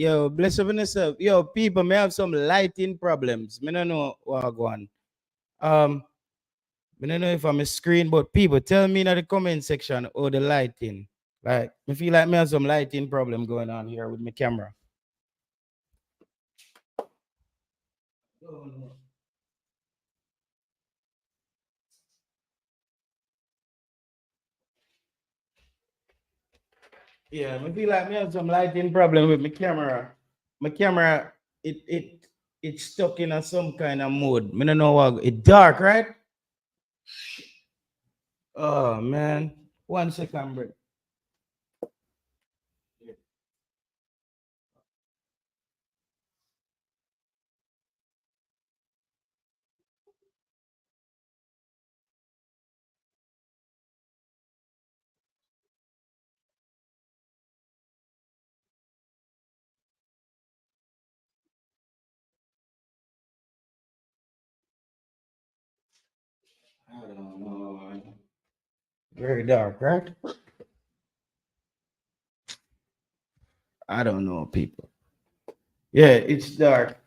Yo, bless up on yourself. Yo, people may have some lighting problems. Me don't know what go on. Um, I don't know if I'm a screen, but people tell me in the comment section or the lighting. Like, I feel like me have some lighting problem going on here with my camera. Yeah, I feel like me have some lighting problem with my camera. My camera, it's stuck in a some kind of mode. Me don't know what. It's dark, right? Oh man, 1 second, bro. I don't know. Very dark, right? I don't know, people. Yeah, it's dark.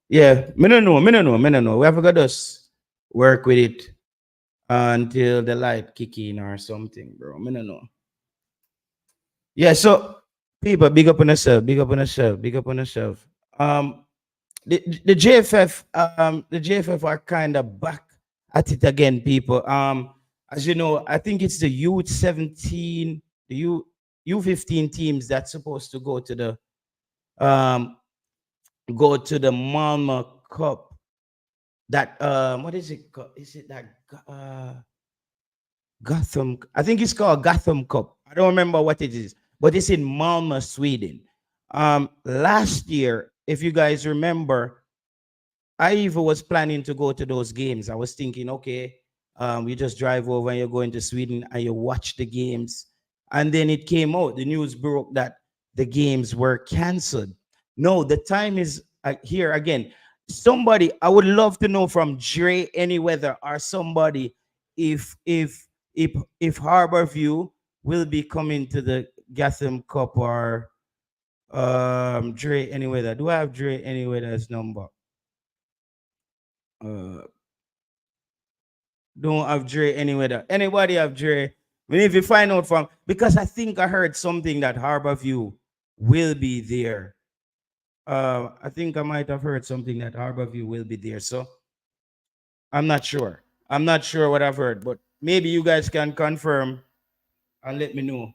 Yeah, me no know. We have got to just work with it until the light kick in or something, bro. Me no know. Yeah, so people, big up on yourself, big up on yourself, big up on yourself. Um, the JFF, the JFF are kind of back at it again, people. As you know, I think it's the U17, the U15 teams that's supposed to um go to the Malmo Cup. That what is it called? Is it that Gotham? I think it's called Gotham Cup. I don't remember what it is, but it's in Malmo, Sweden. Last year, if you guys remember, I even was planning to go to those games. I was thinking, okay, you just drive over and you're going to Sweden and you watch the games. And then it came out, the news broke that the games were canceled. No, the time is here again. Somebody, I would love to know from Dre Anyweather or somebody if Harborview will be coming to the Gotham Cup or Dre Anyweather. Do I have Dre Anyweather's number? Uh, don't have Dre anywhere. Anybody have Dre? We need to find out from because I think I heard something that Harborview will be there. I think I might have heard something that Harborview will be there. So I'm not sure. I'm not sure what I've heard, but maybe you guys can confirm and let me know.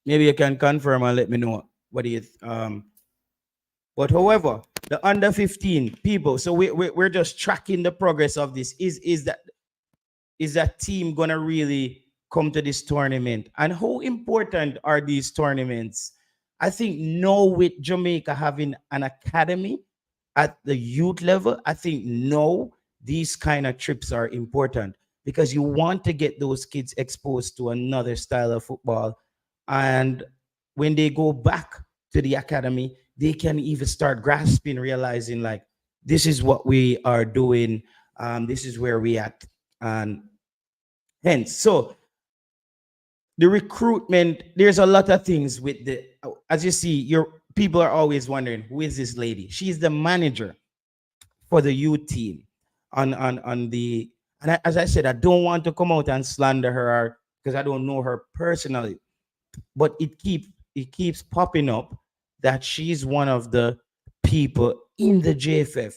Maybe you can confirm and let me know what do you but however, the under 15 people, so we're just tracking the progress of this. Is that team gonna really come to this tournament? And how important are these tournaments? I think no, with Jamaica having an academy at the youth level, I think no, these kind of trips are important because you want to get those kids exposed to another style of football. And when they go back to the academy, they can even start grasping, realizing like this is what we are doing, this is where we at. And hence, so the recruitment, there's a lot of things with the, as you see, your people are always wondering, who is this lady? She's the manager for the youth team on the, and as I said, I don't want to come out and slander her because I don't know her personally, but it keeps popping up that she's one of the people in the JFF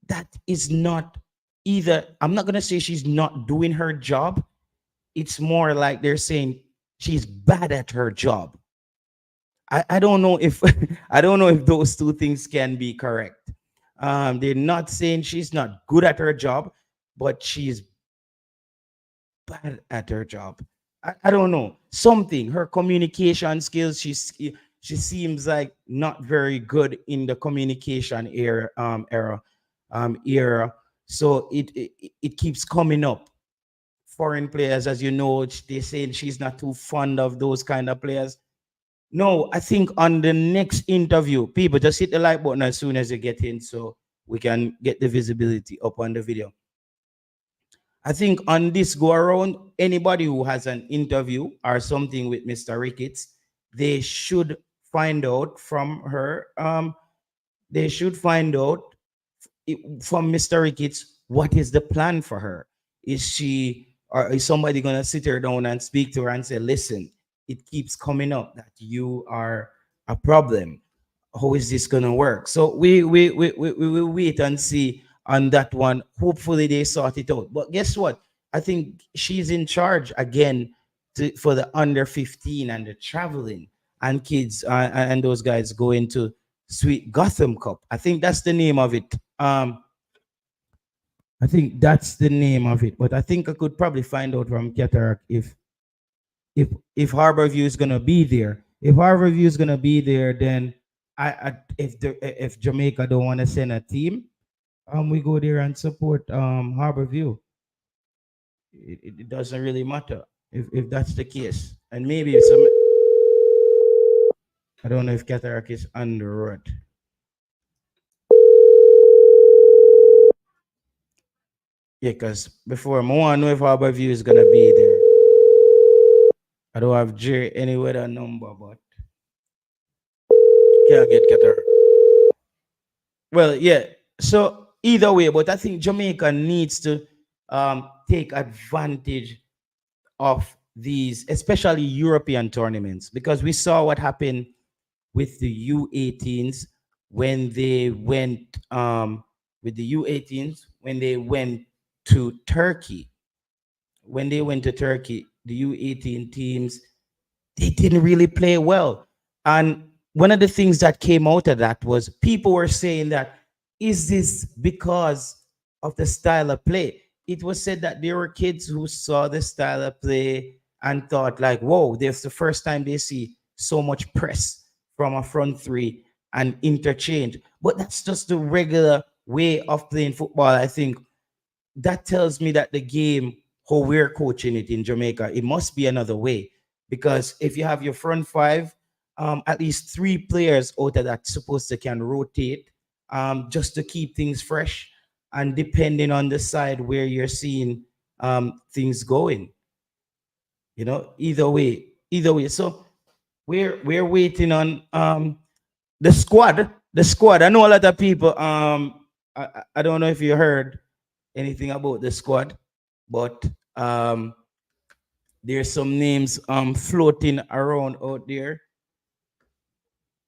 that is not either, I'm not going to say she's not doing her job. It's more like they're saying she's bad at her job. I don't know if I don't know if those two things can be correct. They're not saying she's not good at her job, but she's bad at her job. I don't know. Something, her communication skills, she seems like not very good in the communication era. So it keeps coming up. Foreign players, as you know, they say she's not too fond of those kind of players. No, I think on the next interview, people just hit the like button as soon as you get in so we can get the visibility up on the video. I think on this go around, anybody who has an interview or something with Mr. Ricketts, they should find out from her. They should find out from Mr. Ricketts what is the plan for her. Is she or is somebody gonna sit her down and speak to her and say, listen, it keeps coming up that you are a problem. How is this gonna work? So we will wait and see on that one. Hopefully they sort it out. But guess what? I think she's in charge again for the under 15 and the traveling and kids and those guys going to Sweet Gotham Cup. I think that's the name of it. I think that's the name of it. But I think I could probably find out from Cataract if Harborview is gonna be there. If Harborview is gonna be there, then if Jamaica don't want to send a team, we go there and support Harborview. It doesn't really matter if that's the case. And maybe some I don't know if Cataract is on the road. Yeah, because before I want to know if Harborview is gonna be there. I don't have Jerry any weather number, but can't get Cataract. Well, yeah. So either way, but I think Jamaica needs to take advantage of these, especially European tournaments, because we saw what happened with the U18s when they went with the U18s when they went to Turkey. When they went to Turkey, the U18 teams, they didn't really play well. And one of the things that came out of that was people were saying that, is this because of the style of play? It was said that there were kids who saw the style of play and thought like, whoa, there's the first time they see so much press from a front three and interchange. But that's just the regular way of playing football. I think that tells me that the game, how we're coaching it in Jamaica, it must be another way. Because if you have your front five, at least three players out of that supposed to can rotate just to keep things fresh and depending on the side where you're seeing things going. You know, either way. So we're waiting on the squad. The squad. I know a lot of people. I don't know if you heard anything about the squad, but there's some names floating around out there.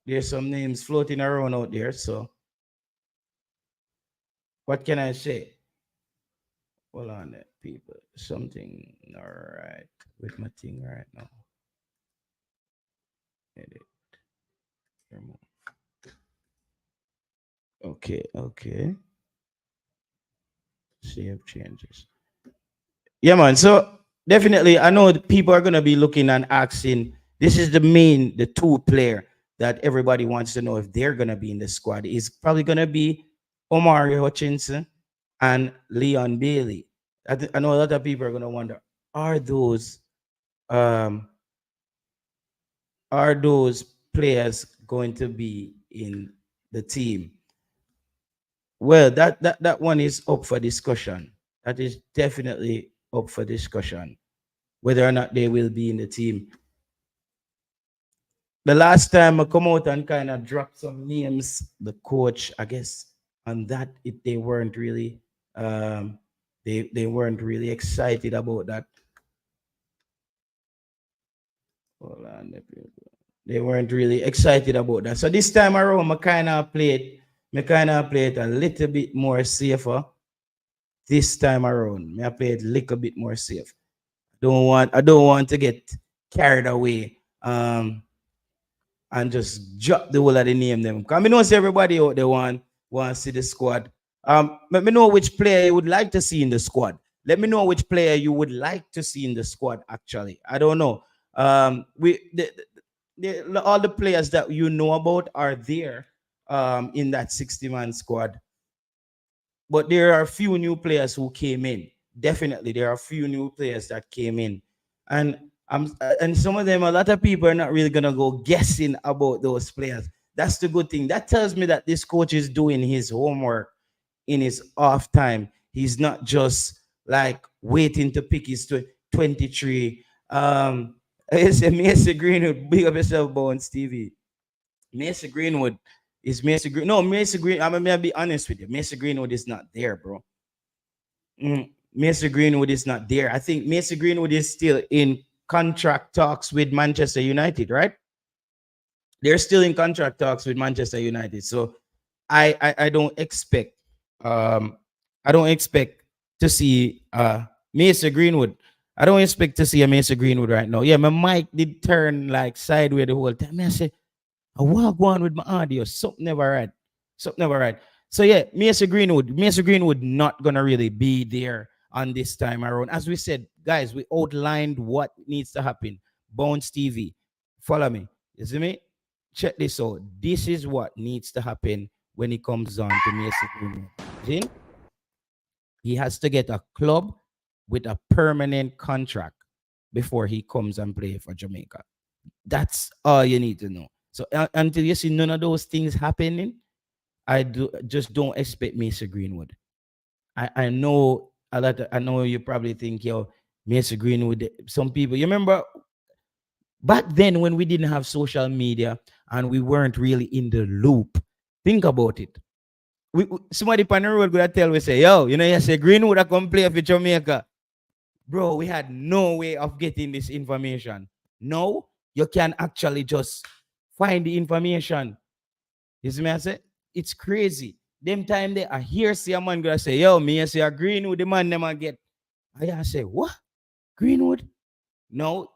There's some names floating around out there. So what can I say? Hold on there, people. Something all right with my thing right now. Edit. Remove. Okay, okay. Save changes. Yeah, man. So definitely, I know people are gonna be looking and asking. This is the two player that everybody wants to know if they're gonna be in the squad. Is probably gonna be Omari Hutchinson and Leon Bailey. I know a lot of people are gonna wonder: Are those um, are those players going to be in the team? Well, that one is up for discussion. That is definitely up for discussion whether or not they will be in the team. The last time I come out and kind of drop some names, the coach, I guess, on that they weren't really they weren't really excited about that. Hold on, they weren't really excited about that. So this time around, I kind of played a little bit more safer. This time around, I played a little bit more safe. I don't want to get carried away. And just drop the whole of the name them. Because I know everybody out there want to see the squad. Let me know which player you would like to see in the squad. Let me know which player you would like to see in the squad. Actually, I don't know. All the players that you know about are there in that 60-man squad. But there are a few new players who came in. Definitely, there are a few new players that came in, and some of them, a lot of people are not really gonna go guessing about those players. That's the good thing. That tells me that this coach is doing his homework in his off time. He's not just like waiting to pick his 23. It's a Greenwood, big up yourself, Bones TV. Mason Greenwood is Mason Green. No, Mason Green. I'm gonna be honest with you. Mason Greenwood is not there, bro. Mason Greenwood is not there. I think Mason Greenwood is still in contract talks with Manchester United, right? They're still in contract talks with Manchester United. So I don't expect um I don't expect to see Mason Greenwood. I don't expect to see a Mason Greenwood right now. Yeah, my mic did turn like sideways the whole time. I say, I walk on with my audio. Something never right. Something never right. So yeah, Mason Greenwood not gonna really be there on this time around. As we said, guys, we outlined what needs to happen. Bones TV, follow me. You see me? Check this out. This is what needs to happen when it comes on to Mason Greenwood. See? He has to get a club with a permanent contract before he comes and play for Jamaica. That's all you need to know. So until you see none of those things happening, just don't expect Mason Greenwood. I know a lot. I know you probably think, yo, Mason Greenwood. Some people, you remember back then when we didn't have social media and we weren't really in the loop. Think about it. Somebody on the road could tell we say, yo, you say Greenwood I come play for Jamaica. Bro, we had no way of getting this information. No, you can actually just find the information. You see me? I say it's crazy. Them time they I hear see a man gonna say, yo, me I say a Greenwood, the man them I get. I say, what? Greenwood? No,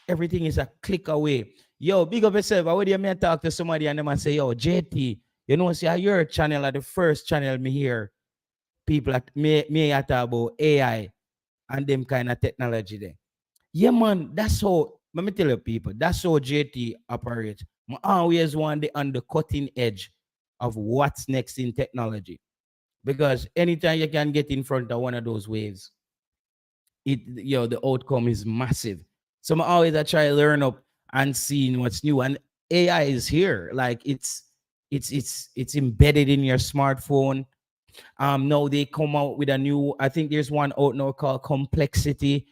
everything is a click away. Yo, big up yourself. I would you may talk to somebody and them and say, yo, JT, you know, see your channel at the first channel me hear people at me at about AI and them kind of technology there. Yeah, man, that's how, let me tell you people, that's how JT operates. I always want the on the cutting edge of what's next in technology. Because anytime you can get in front of one of those waves, the outcome is massive. So I always I try to learn up and seeing what's new. And AI is here. Like it's embedded in your smartphone. Now they come out with a new, I think there's one out now called Complexity.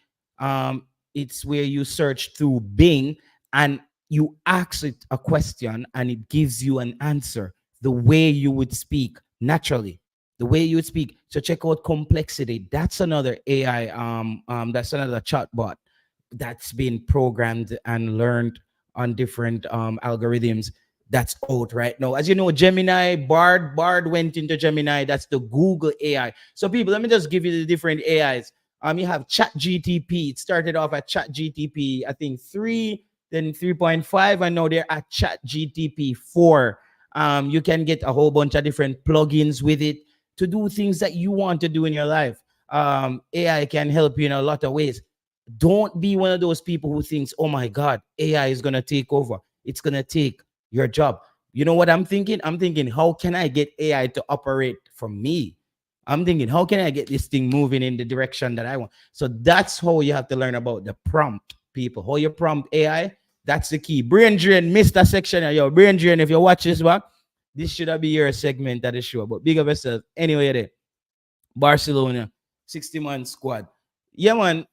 It's where you search through Bing and you ask it a question and it gives you an answer the way you would speak naturally, the way you would speak. So check out Complexity. That's another AI. That's another chatbot that's been programmed and learned on different algorithms. That's out right now. As you know, Gemini, Bard went into Gemini. That's the Google AI. So people, let me just give you the different AIs. You have ChatGTP. It started off at ChatGTP, I think 3, then 3.5, and now they're at ChatGTP 4. You can get a whole bunch of different plugins with it to do things that you want to do in your life. AI can help you in a lot of ways. Don't be one of those people who thinks, oh my God, AI is going to take over. It's going to take your job. You know what I'm thinking? I'm thinking, how can I get AI to operate for me? I'm thinking, how can I get this thing moving in the direction that I want? So that's how you have to learn about the prompt, people. How you prompt AI, that's the key. Brain drain, missed that section. Yo, brain drain, if you watch this back, this should be your segment of the show. But big up yourself. Anyway, there. Barcelona, 60-man squad. Yeah, man.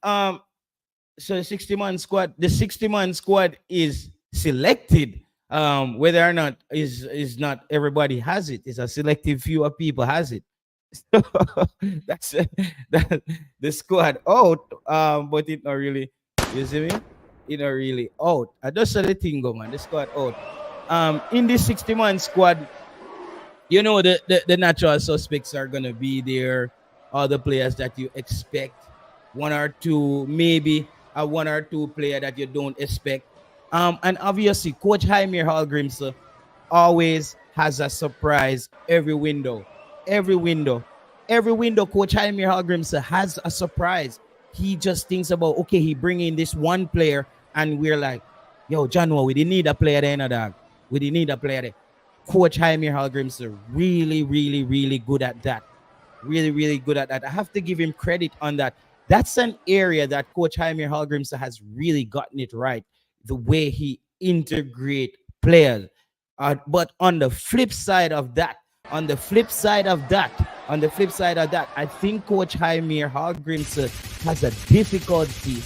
So 60-man squad, the 60-man squad is selected. Whether or not is not everybody has it. It's a selective few of people has it. That's that the squad out. But it not really, you see me? It not really out. I just saw the thing go, man. The squad out. In this 60-man squad, you know the natural suspects are gonna be there. All the players that you expect, one or two, maybe a one or two player that you don't expect. And obviously, Coach Jaime Hallgrimson always has a surprise every window. Every window, Coach Jaime Hallgrimson has a surprise. He just thinks about, okay, he bring in this one player, and we're like, yo, Janwa, we didn't need a player there, dog. We didn't need a player there. Coach Jaime Hallgrimson really, really, really good at that. Really, really good at that. I have to give him credit on that. That's an area that Coach Jaime Hallgrimson has really gotten it right. The way he integrate players. But on the flip side of that, I think Coach Jaime Hallgrimson has a difficulty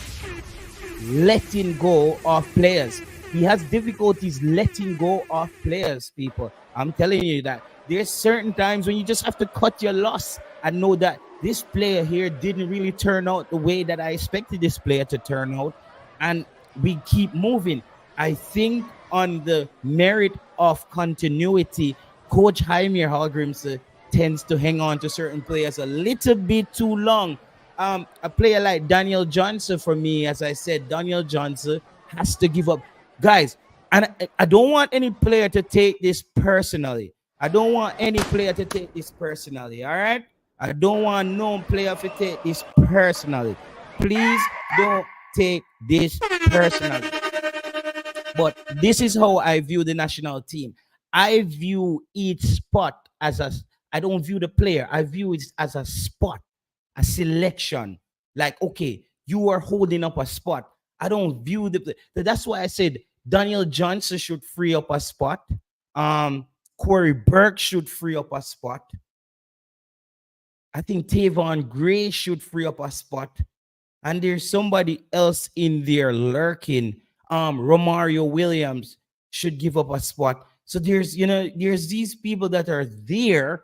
letting go of players. he has difficulties letting go of players, people. I'm telling you that there's certain times when you just have to cut your loss and know that this player here didn't really turn out the way that I expected this player to turn out. And we keep moving. I think on the merit of continuity, Coach Jaime Hallgrimson tends to hang on to certain players a little bit too long. A player like Daniel Johnson, for me, as I said, Daniel Johnson has to give up. Guys, and I don't want any player to take this personally. I don't want any player to take this personally, all right? I don't want no player to take this personally. Please don't take this personally. But this is how I view the national team. I view each spot as I don't view the player. I view it as a spot, a selection. Like, okay, you are holding up a spot. I don't view that's why I said Daniel Johnson should free up a spot. Corey Burke should free up a spot. I think Tavon Gray should free up a spot. And there's somebody else in there lurking. Romario Williams should give up a spot. So there's these people that are there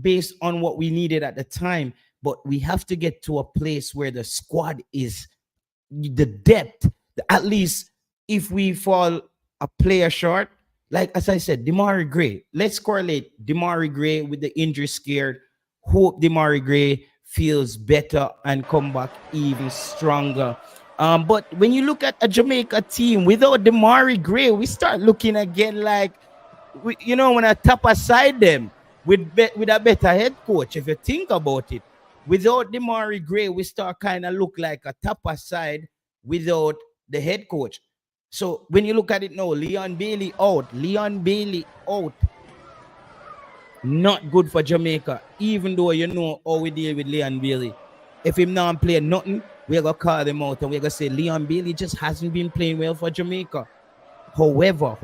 based on what we needed at the time. But we have to get to a place where the squad is the depth. At least if we fall a player short, like as I said, Demarai Gray. Let's correlate Demarai Gray with the injury scared. Hope Demarai Gray feels better and come back even stronger. But when you look at a Jamaica team without Demarai Gray, we start looking again like, when I tap aside them with a better head coach, if you think about it. Without Demarai Gray, we start kind of look like a tap aside without the head coach. So when you look at it now, Leon Bailey out. Not good for Jamaica, even though you know how we deal with Leon Bailey. If him not playing nothing, we're going to call him out and we're going to say Leon Bailey just hasn't been playing well for Jamaica. However,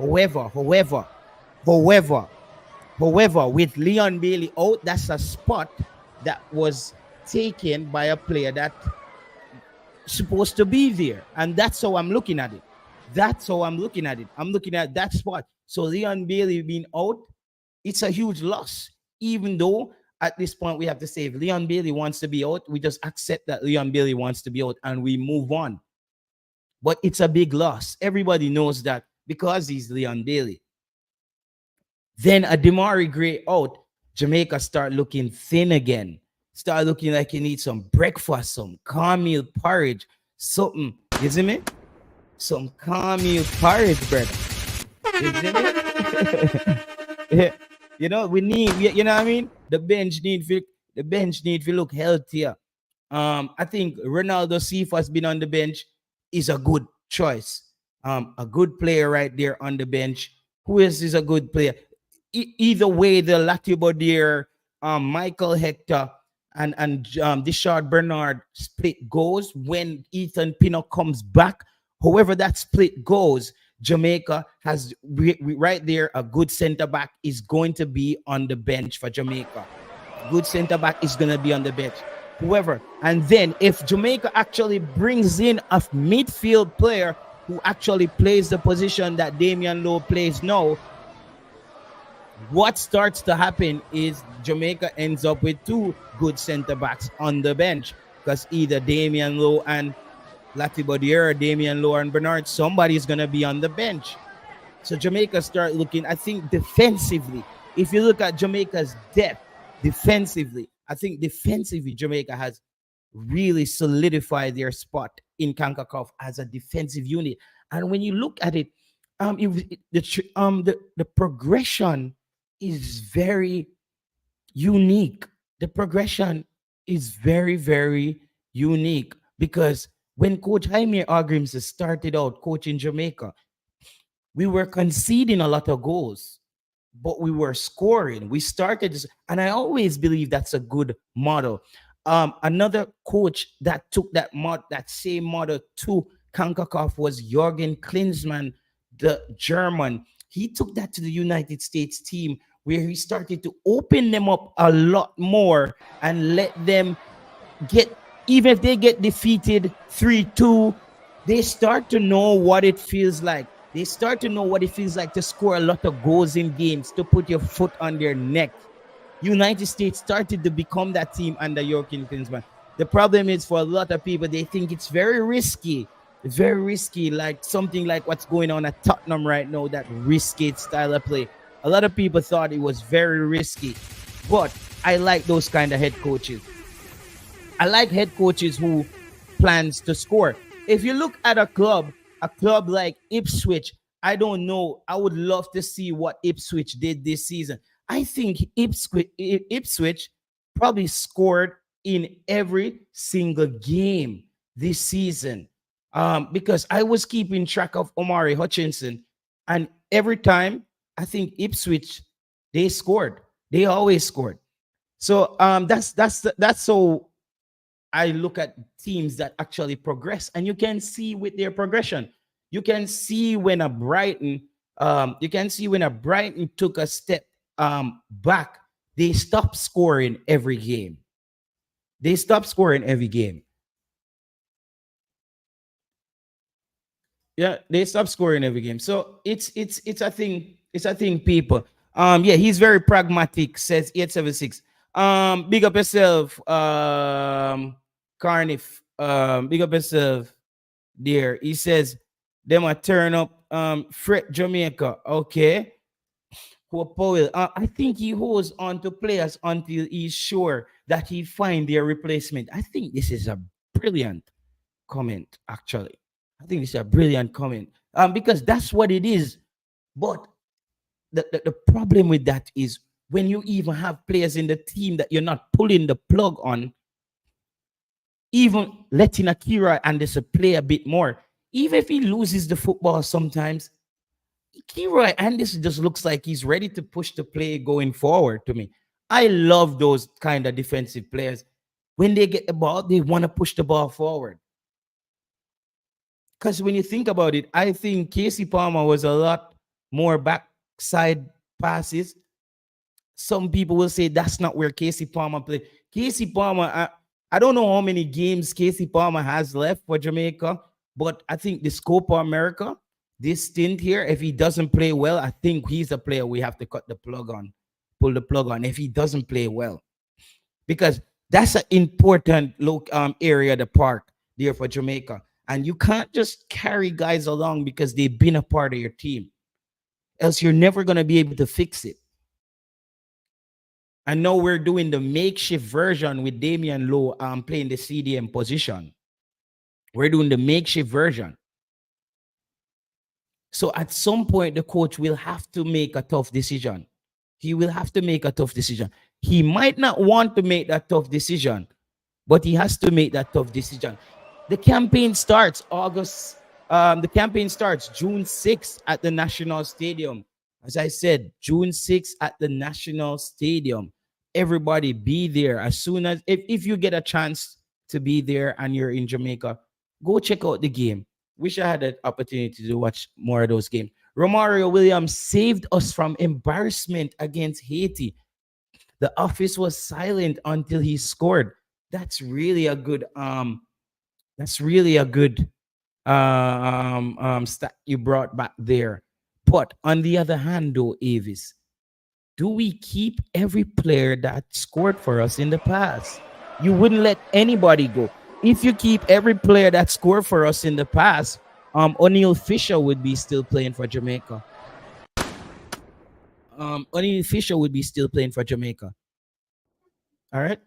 with Leon Bailey out, that's a spot that was taken by a player that supposed to be there. And that's how I'm looking at it. I'm looking at that spot. So Leon Bailey being out, it's a huge loss. Even though at this point we have to say if Leon Bailey wants to be out, we just accept that Leon Bailey wants to be out and we move on. But it's a big loss. Everybody knows that because he's Leon Bailey. Then a Demarai Gray out, Jamaica start looking thin again. Start looking like you need some breakfast, some cornmeal porridge, something. You see me? Some cornmeal porridge, brother. You see me? We need, you know what I mean? The bench need to look healthier. I think Ronaldo Seif has been on the bench is a good choice. A good player right there on the bench. Who else is a good player? Either way, the Latibodier, Michael Hector, and Dishard Bernard split goes when Ethan Pinnock comes back. However that split goes, Jamaica has right there a good center back is going to be on the bench for Jamaica. Good center back is going to be on the bench. Whoever. And then if Jamaica actually brings in a midfield player who actually plays the position that Damian Lowe plays now, what starts to happen is Jamaica ends up with two good center backs on the bench because either Damian Lowe and Latibodier, Damian Lowe and Bernard, somebody's going to be on the bench. So Jamaica start looking, I think, defensively. If you look at Jamaica's depth defensively, I think defensively Jamaica has really solidified their spot in CONCACAF as a defensive unit. And when you look at it, the progression is very unique. The progression is very, very unique because when Coach Jaime Hallgrimson started out coaching Jamaica, we were conceding a lot of goals, but we were scoring. We started, and I always believe that's a good model. Another coach that took that same model to CONCACAF was Jürgen Klinsmann, the German. He took that to the United States team where he started to open them up a lot more and let them get, even if they get defeated 3-2, They start to know what it feels like. They start to know what it feels like to score a lot of goals in games, to put your foot on their neck. United States started to become that team under Joachim Klinsmann. The problem is for a lot of people, they think it's very risky. Very risky, like something like what's going on at Tottenham right now, that risky style of play. A lot of people thought it was very risky. But I like those kind of head coaches. I like head coaches who plans to score. If you look at a club like Ipswich, I don't know. I would love to see what Ipswich did this season. I think Ipswich probably scored in every single game this season, because I was keeping track of Omari Hutchinson, and every time I think Ipswich they scored. They always scored. So that's so I look at teams that actually progress, and you can see with their progression. You can see when a Brighton, took a step back, they stopped scoring every game. They stopped scoring every game. Yeah, they stopped scoring every game. So it's a thing. It's a thing, people. Yeah, he's very pragmatic, says 876. Big up yourself, Carnif. Big up yourself, dear. He says them a turn up Fret Jamaica. Okay. Who Powell. I think he holds on to players until he's sure that he find their replacement. I think this is a brilliant comment, actually. I think it's a brilliant comment. Because that's what it is. But the problem with that is when you even have players in the team that you're not pulling the plug on, even letting Akira and this play a bit more, even if he loses the football sometimes, Akira and this just looks like he's ready to push the play going forward to me. I love those kind of defensive players. When they get the ball, they want to push the ball forward. Because when you think about it, I think Casey Palmer was a lot more backside passes. Some people will say that's not where Casey Palmer played. Casey Palmer, I don't know how many games Casey Palmer has left for Jamaica, but I think this Copa America, this stint here, if he doesn't play well, I think he's a player we have to cut the plug on, pull the plug on if he doesn't play well. Because that's an important area of the park there for Jamaica. And you can't just carry guys along because they've been a part of your team. Else you're never going to be able to fix it. I know we're doing the makeshift version with Damian Lowe playing the CDM position. We're doing the makeshift version. So at some point, the coach will have to make a tough decision. He will have to make a tough decision. He might not want to make that tough decision, but he has to make that tough decision. The campaign starts the campaign starts June 6th at the National Stadium. As I said, June 6th at the National Stadium. Everybody be there as soon as, if you get a chance to be there and you're in Jamaica, go check out the game. Wish I had an opportunity to watch more of those games. Romario Williams saved us from embarrassment against Haiti. The office was silent until he scored. That's really a good stat you brought back there. But on the other hand, though, Avis, do we keep every player that scored for us in the past? You wouldn't let anybody go. If you keep every player that scored for us in the past, O'Neal Fisher would be still playing for Jamaica. O'Neal Fisher would be still playing for Jamaica. All right.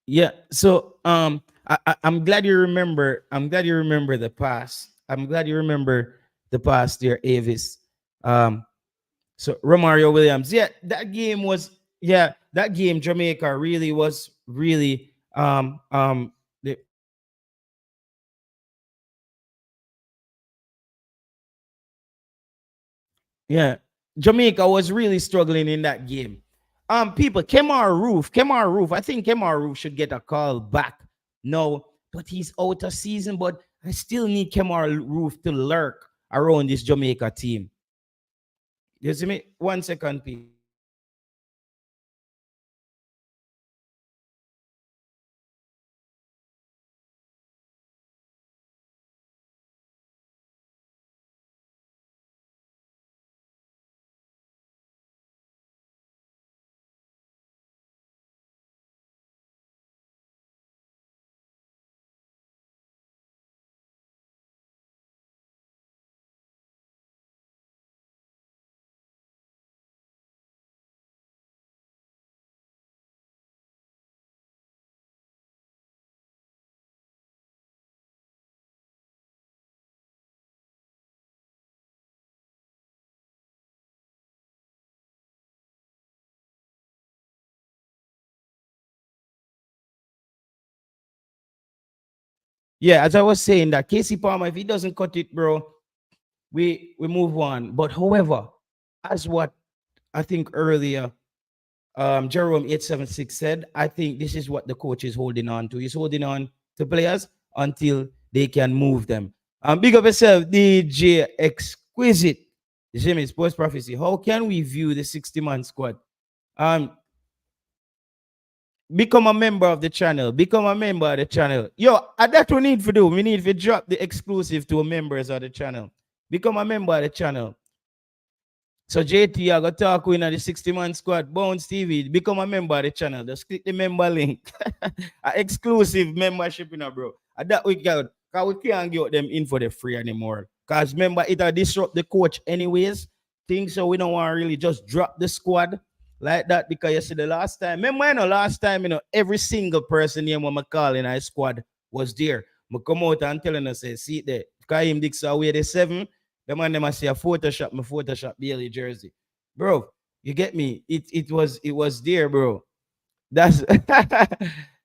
Yeah. So I'm glad you remember. I'm glad you remember the past. I'm glad you remember the past, dear Avis. Um, so Romario Williams. Yeah, that game was. Yeah, that game Jamaica really was really the, yeah, Jamaica was really struggling in that game. People, Kemar Roof. I think Kemar Roof should get a call back. No, but he's out of season. But I still need Kemar Roof to lurk around this Jamaica team. You see me? 1 second, please. yeah, as I was saying, that Casey Palmer, if he doesn't cut it, bro, we move on. But however, as what I think earlier, Jerome 876 said, I think this is what the coach is holding on to. He's holding on to players until they can move them. Big up yourself, DJ Exquisite. Jimmy, Sports Prophecy. How can we view the 60-man squad? Um, Become a member of the channel. Become a member of the channel. Yo, that we need to do. We need to drop the exclusive to members of the channel. Become a member of the channel. So JT, I got talk with the 60-man squad, Bounce TV. Become a member of the channel. Just click the member link. Exclusive membership, bro. And that we got, because we can't get them in for the free anymore. Because remember, it'll disrupt the coach anyways. Things so we don't want to really just drop the squad like that. Because you see the last time, remember, last time, every single person here when I call in our squad was there. I come out and telling us, say, see it there. Because him Dix away the 7. The man them say a Photoshop Bailey jersey. Bro, you get me? It was there, bro. That's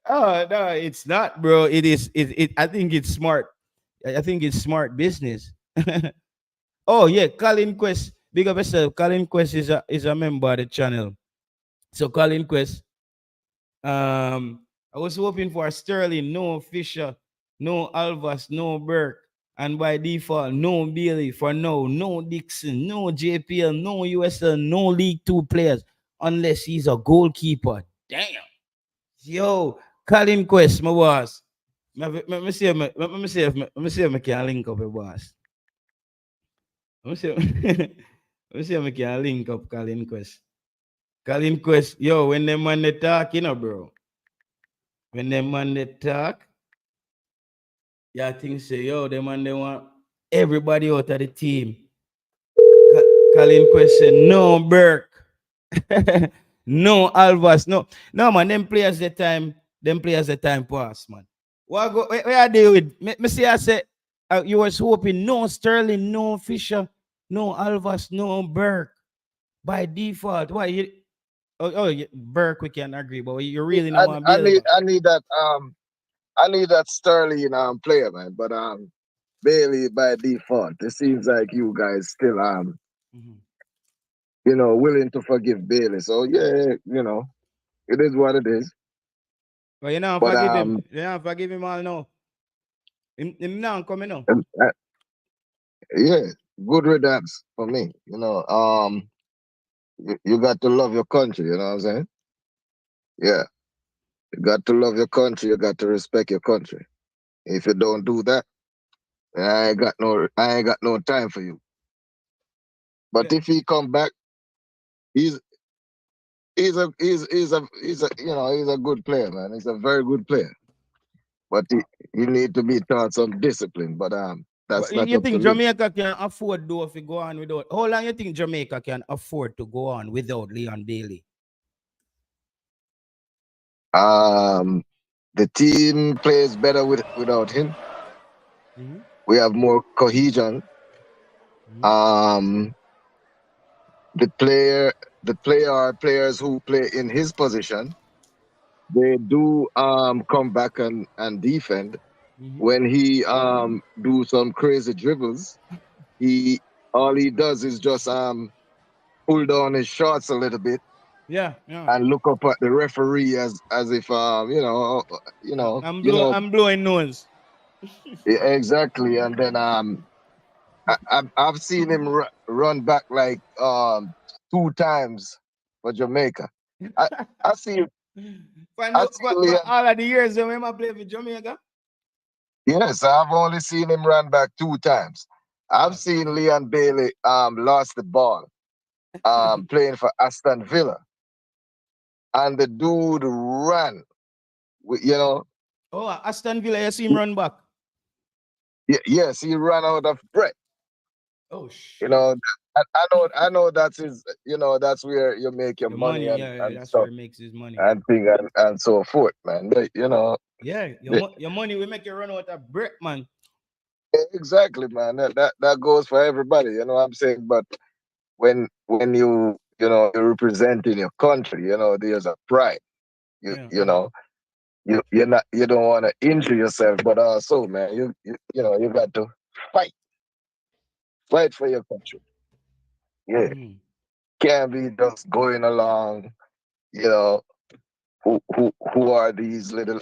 oh no, it's not, bro. It I think it's smart. I think it's smart business. Oh yeah, Colin Quest. Big up yourself. Colin Quest is a member of the channel. So Colin Quest, I was hoping for Sterling, no Fisher, no Alvas, no Burke, and by default, no Bailey for now, no Dixon, no JPL, no USL, no League Two players, unless he's a goalkeeper. Damn. Yo, Colin Quest, my boss. Let me see if I can link up, my boss. Let me see, let me see if I can link up Colin Quest. Colin Quest, yo, when them man they talk, bro. When them man they talk, yeah, I think say, yo, them man they want everybody out of the team. Colin question, no Burke. No Alvas, no man, them players the time pass, man. Where are they with? Me see I say you was hoping no Sterling, no Fisher, no Alvas, no Burke. By default. Why you Burke we can agree, but you really don't want I Bailey. need I need that Sterling player, man. But Bailey by default. It seems like you guys still Mm-hmm. willing to forgive Bailey. So yeah, it is what it is. But you know, But forgive him. Forgive him all now. Him now coming now. um, uh, yeah, good riddance for me. You got to love your country. You know what I'm saying? Yeah, you got to love your country. You got to respect your country. If you don't do that, then I ain't got no time for you. Yeah. But if he come back, he's he's a good player, man. He's a very good player. But he need to be taught some discipline. But But that's not you up to think me. Jamaica can afford though if we go on without how long you think Jamaica can afford to go on without Leon Bailey? Um, the team plays better without him. Mm-hmm. We have more cohesion. Mm-hmm. Um, the player, the player are players who play in his position. They do come back and defend. Mm-hmm. When he do some crazy dribbles, he all he does is just pull down his shorts a little bit Yeah, yeah. and look up at the referee as if I'm blowing nose. yeah, exactly. And then I've seen him run back like 2 times for Jamaica. I I see For, I no, see for Leon. all of the years when I play for Jamaica. Yes, I've only seen him run back 2 times. I've Oh seen shit. Leon Bailey lost the ball playing for Aston Villa, and the dude ran. You know, Oh, Aston Villa, you see him run back. yes, he ran out of breath. Oh You shit. know, I know that's his. That's where you make your The money money, and yeah, yeah, and that's where stuff he makes his money. and thing and so forth, man. Yeah, They, your money will make you run out of breath, man. exactly, man. That goes for everybody. You know what I'm saying? But when you're representing your country, there's a pride. You Yeah, you know you don't want to injure yourself, but also, man, you know, you got to fight, fight for your country. Yeah, Mm. can't be just going along. You know, who are these little.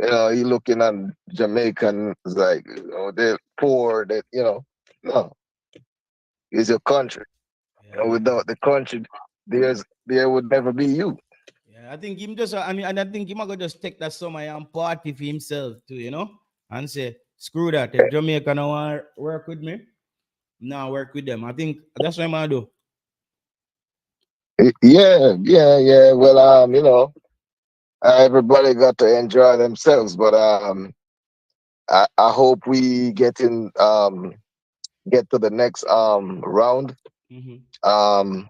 You know, you looking at Jamaicans like, you know, they're poor. That, you know, no, it's your country. And Yeah. without the country, there would never be you. Yeah, I think him just, and I think him gonna just take that summer and party for himself too, you know, and say, screw that. If Jamaica don't want to work with me, now work with them. I think that's what I'm gonna do. Yeah. Well, you know, everybody got to enjoy themselves, but I hope we get to the next round, Hmm. um,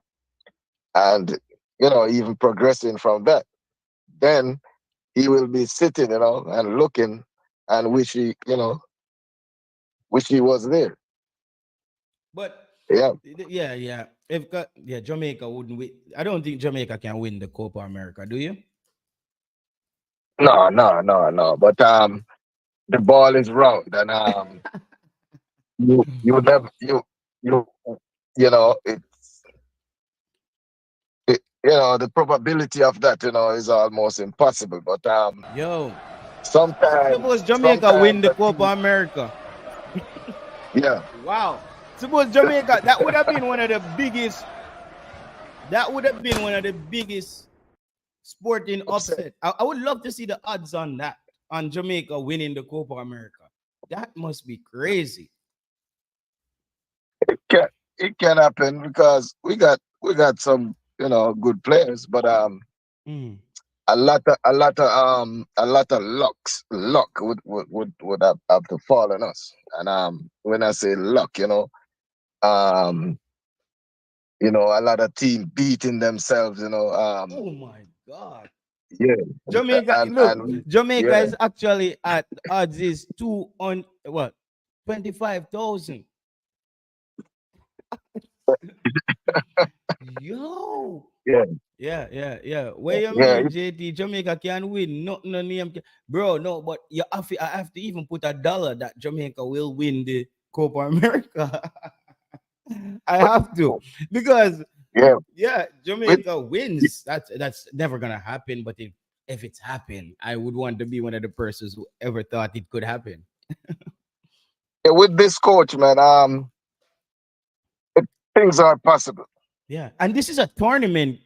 and you know, even progressing from that. Then he will be sitting, you know, and looking, and wish he was there. But Yeah. yeah. Yeah, Jamaica wouldn't win. I don't think Jamaica can win the Copa America. Do you? No. But the ball is round, and you never you you know you know the probability of that, you know, is almost impossible. But Yo, suppose Jamaica win sometimes the a Copa team, America. yeah, Wow. Suppose Jamaica, that would have been one of the biggest. That would have been one of the biggest sporting upset. upset. I would love to see the odds on that, on Jamaica winning the Copa America. That must be crazy. It can it can happen because we got some, you know, good players, but Mm. a lot of luck would have to fall on us. And when I say luck, um you know, a lot of team beating themselves, Oh my God. yeah, Jamaica, look, and Jamaica yeah. is actually at odds is two on what 25,000. Yo. Yeah, Yeah. Where you yeah, mean, JT? Jamaica can win. Nothing no name. Bro, no, but I have to even put $1 that Jamaica will win the Copa America. I have to. Because yeah. yeah, With Jamaica wins. That's never gonna happen. But if it's happened, I would want to be one of the persons who ever thought it could happen. with this coach, man, things are possible. Yeah, and this is a tournament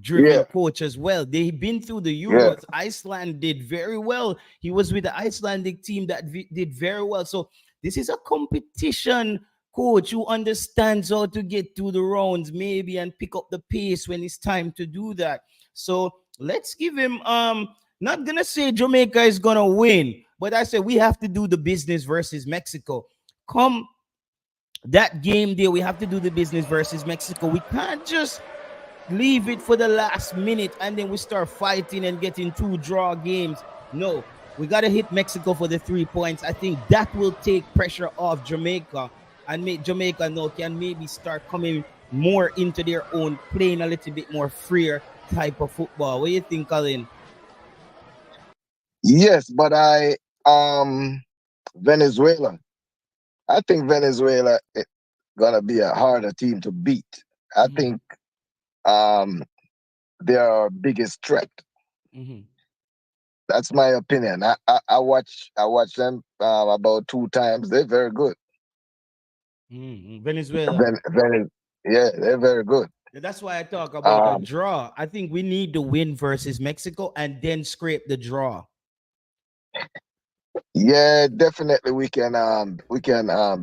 driven Yeah, coach as well. They've been through the yeah. Euros. Iceland did very well. He was with the Icelandic team that did very well. So this is a competition coach who understands how to get through the rounds, maybe, and pick up the pace when it's time to do that. So let's give him not gonna say Jamaica is gonna win, but I said we have to do the business versus Mexico. Come that game day, we have to do the business versus Mexico. We can't just leave it for the last minute and then we start fighting and getting two draw games. No, we got to hit Mexico for the 3 points. I think that will take pressure off Jamaica and make Jamaica now can maybe start coming more into their own, playing a little bit more freer type of football. What do you think, Colin? Yes, but Venezuela. I think Venezuela is gonna be a harder team to beat. I Mm-hmm. think um they are our biggest threat. Mm-hmm. That's my opinion. I watch them about 2 times. They're very good. Mm-hmm. Venezuela. Ven, yeah, they're very good. That's why I talk about a Um, draw. I think we need to win versus Mexico and then scrape the draw. yeah, definitely we can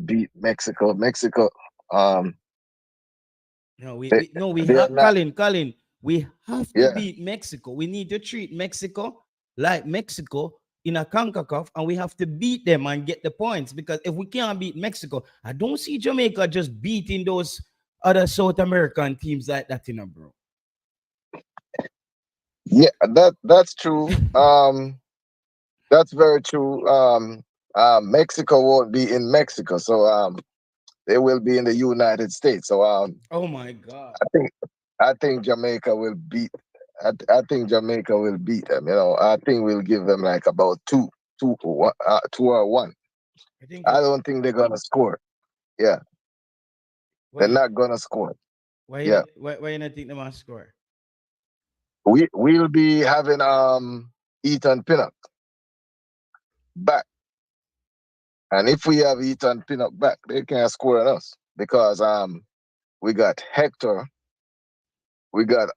beat Mexico. Mexico, um, No, they we they're have not. Colin. We have to Yeah, beat Mexico. We need to treat Mexico like Mexico in a CONCACAF, and we have to beat them and get the points. Because if we can't beat Mexico, I don't see Jamaica just beating those other South American teams like that, bro. yeah, that's true. That's very true. Mexico won't be in Mexico, so they will be in the United States. So Oh my God. I think I think Jamaica will beat. I think Jamaica will beat them. I think we'll give them like about two or one. I think I it's don't think they're gonna score. Yeah, they're why not gonna score. why you Yeah, not, why you not think they must score? we'll be having Ethan Pinnock back, and if we have Ethan Pinnock back, they can't score on us because we got Hector, we got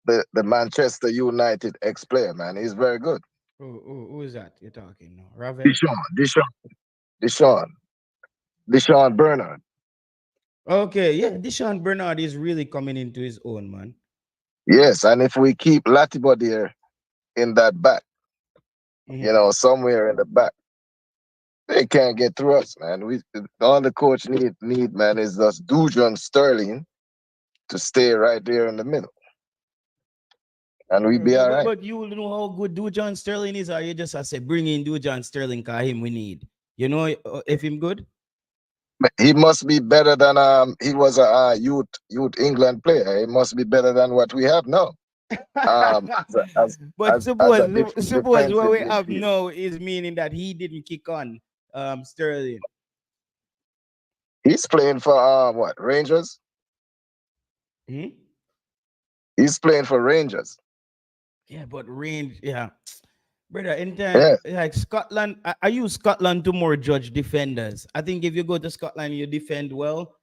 the Manchester United ex player, man. He's very good. Who is that you're talking now? Ravel? Deshaun, Deshaun, Deshaun, Deshaun Bernard. Okay, yeah, Deshaun Bernard is really coming into his own, man. Yes, and if we keep Latiba there in that back, Hmm. somewhere in the back, they can't get through us, man. We all the coach need man is just Dujon Sterling to stay right there in the middle, and we be But, all but right. but you know how good Dujon Sterling is, or you just I say bring in Dujon Sterling, cause him we need. You know if him good? But he must be better than he was a youth England player. He must be better than what we have now. As a, as But as suppose a suppose what defensive we have midfield. now is meaning that he didn't kick on Sterling. He's playing for what Rangers? Hmm? He's playing for Rangers. Yeah, but range, yeah. Brother, in time, Yeah, like Scotland, I use Scotland to more judge defenders. I think if you go to Scotland, you defend well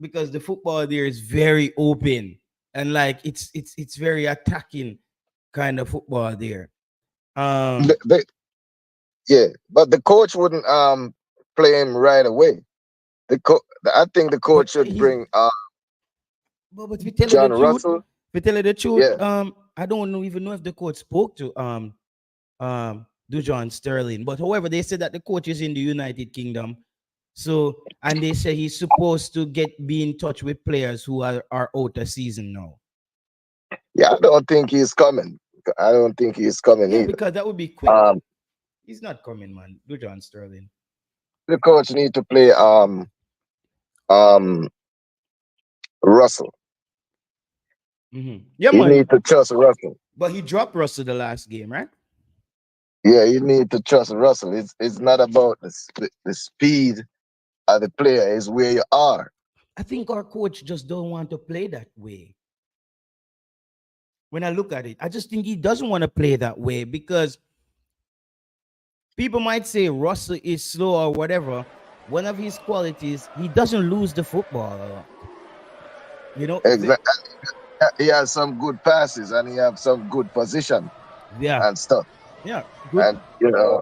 because the football there is very open and like it's very attacking kind of football there. They- Um, they- yeah, but the coach wouldn't play him right away. I think the coach but should he's bring but we tell you the John truth. Russell. We tell you the truth. Yeah, I don't know even know if the coach spoke to Dujon Sterling, but however, they said that the coach is in the United Kingdom. So, and they say he's supposed to be in touch with players who are out of season now. yeah. I don't think he's coming. I don't think he's coming Yeah, either. because that would be quick. Um, He's not coming, man. Dujon Sterling. the coach need to play um Russell. Yeah, He man. need to trust Russell. But he dropped Russell the last game, right? Yeah, you need to trust Russell. It's not about the speed of the player. It's where you are. I think our coach just don't want to play that way. When I look at it, I just think he doesn't want to play that way because people might say Russell is slow or whatever. One of his qualities, he doesn't lose the football a lot. You know, Exactly. He has some good passes and he have some good position yeah, and stuff. yeah, good, And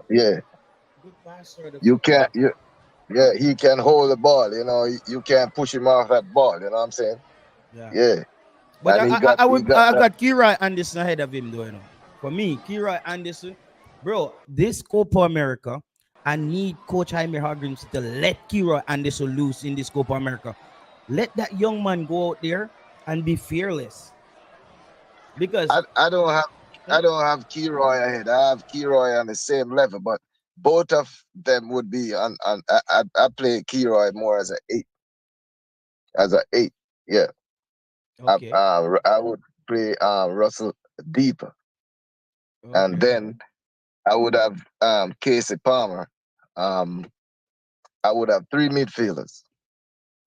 yeah, good passer of the you can't football. you yeah, he can hold the ball. You can't push him off that ball. You know what I'm saying? Yeah, Yeah, but and I, he I, got I he would, got I that. got Kira Anderson ahead of him, though. You know, for me, Kira Anderson, bro, this Copa America, I need Coach Jaime Hargrins to let Kira Anderson loose in this Copa America. Let that young man go out there and be fearless because I don't have hmm, Kiroy ahead. I have Kiroy on the same level, but both of them would be on I play Kiroy more as a eight. Yeah, okay, I would play Russell deeper, and okay, then I would have Casey Palmer. Um, I would have three midfielders.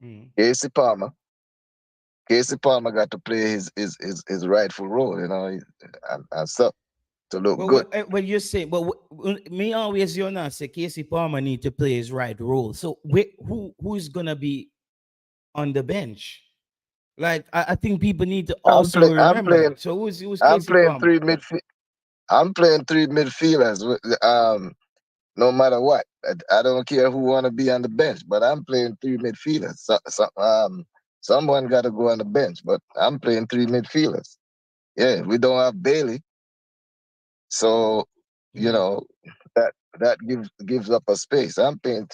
mm. Casey Palmer. Casey Palmer got to play his rightful role, and stuff to look Well, good. what you say, but me always you know say Casey Palmer need to play his right role. So who's gonna be on the bench? Like I think people need to I'm also play, I'm remember playing that. So who's I'm Casey playing Palmer? three midfield. I'm playing three midfielders. No matter what, I don't care who want to be on the bench, but I'm playing three midfielders. Someone got to go on the bench, but I'm playing three midfielders. Yeah, we don't have Bailey, so you Mm-hmm. know that gives up a space. I'm playing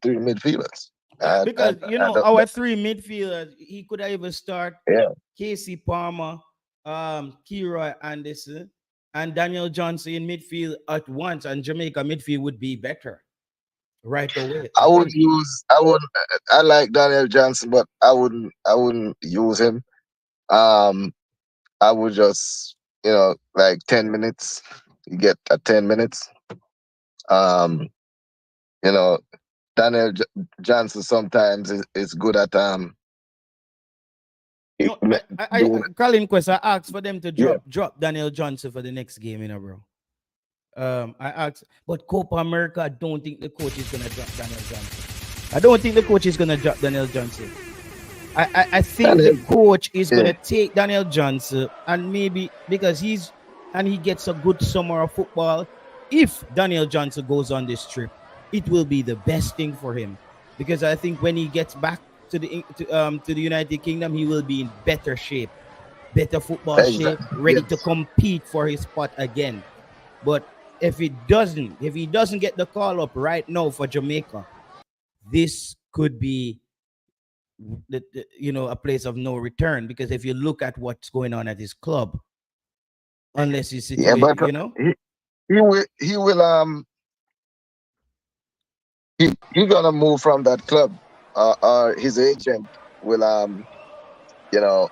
three midfielders. Yeah, And because and you and know our three midfielders, he could have even start yeah, Casey Palmer, Kira Anderson, and Daniel Johnson in midfield at once, and Jamaica midfield would be better. right away. I I would think. use. I would. I like Daniel Johnson, but I wouldn't. I wouldn't use him. Um, I would just, like 10 minutes. You get a 10 minutes. Um, you know, Daniel Johnson sometimes is good at No, doing. Colin Quest, I asked for them to Yeah, drop Daniel Johnson for the next game, bro. I asked, but Copa America, I don't think the coach is gonna drop Daniel Johnson. I don't think the coach is gonna drop Daniel Johnson. I think the Daniel. coach is Yeah, gonna take Daniel Johnson and maybe because he gets a good summer of football. If Daniel Johnson goes on this trip, it will be the best thing for him because I think when he gets back to the United Kingdom, he will be in better shape, better football shape, exactly. ready to Yes, compete for his spot again. But if he doesn't get the call up right now for Jamaica, this could be a place of no return because if you look at what's going on at his club, unless he's yeah, situated, but he will he gonna move from that club, or his agent will you know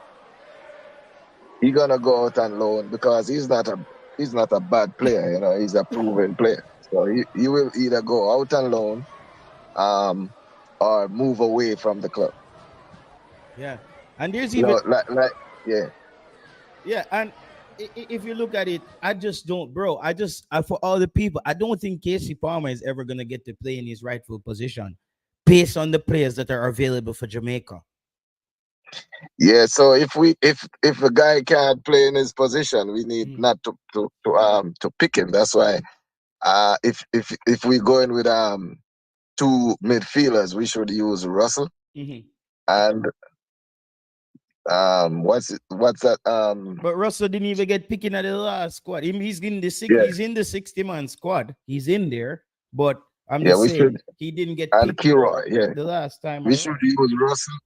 he gonna go out on loan because he's not a bad player. He's a proven player. So he will either go out on loan, um or move away from the club. yeah. And there's even Like yeah. yeah, and if you look at it, I just don't, bro. For all the people, I don't think Casey Palmer is ever gonna get to play in his rightful position, based on the players that are available for Jamaica. Yeah, so if a guy can't play in his position, we need Mm-hmm. not to pick him. That's why if we go in with two midfielders, we should use Russell Mm-hmm. and what's that But Russell didn't even get picked in at the last squad. He's in the yeah, he's in the 60-man squad. He's in there, but I'm yeah, just we should. saying he didn't get And picked Kiroy, yeah, the last time we should around. use Russell,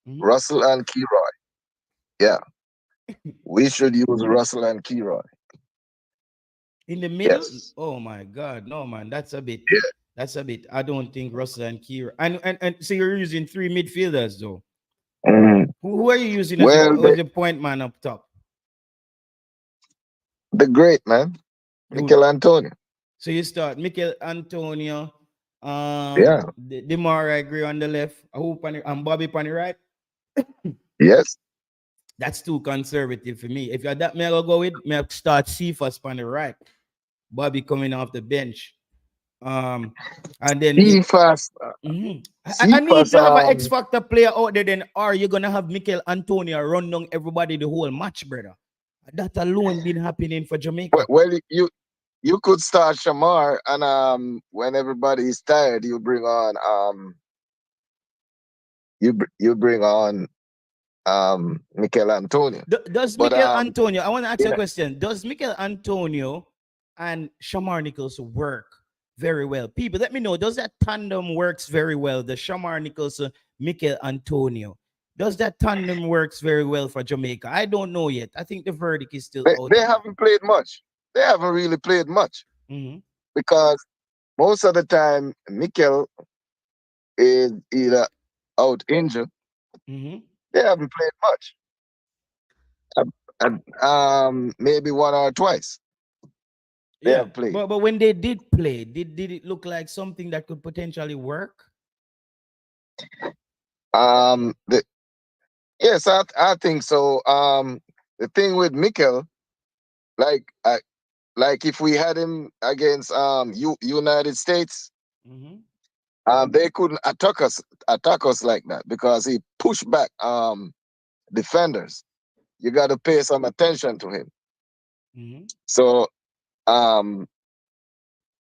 Mhm. Russell and Kiroy. Yeah, we should use Russell and Kiroy. In the middle, Yes. oh my God, no man, that's a bit. Yeah. That's a bit. I don't think Russell and Kira and so you're using three midfielders though. Mhm. Who are you using as Well, as a point man up top? the great man, Who? Mikel Antonio. So you start Mikel Antonio, Yeah. Demar Gray on the left, and Bobby on the right. Yes. That's too conservative for me. If you're that, me I go with me I start Cephas on the right, Bobby coming off the bench. Um, and then See fast. I See need fast. to have an X Factor player out there. Then are you gonna have Mikel Antonio run down everybody the whole match, brother? That alone been happening for Well, Jamaica. well, you could start Shamar, and when everybody is tired, you bring on Mikel Antonio. Does But Mikel Antonio? I want to ask you you a know, question. Does Mikel Antonio and Shamar Nichols work very well? People, let me know. Does that tandem works very well? The Shamar Nichols, Mikel Antonio. Does that tandem works very well for Jamaica? I don't know yet. I think the verdict is still out they on that. haven't played much. They haven't really played much Mm-hmm. because most of the time Mikel is either out injured. Mm-hmm. They haven't played much. Maybe one or twice they Yeah, have played. but when they did play, did it look like something that could potentially work? The Yes, I think so. The thing with Mikel, like like if we had him against United States, Mm-hmm. they couldn't attack us like that because he pushed back defenders. You got to pay some attention to him. Mm-hmm. So um,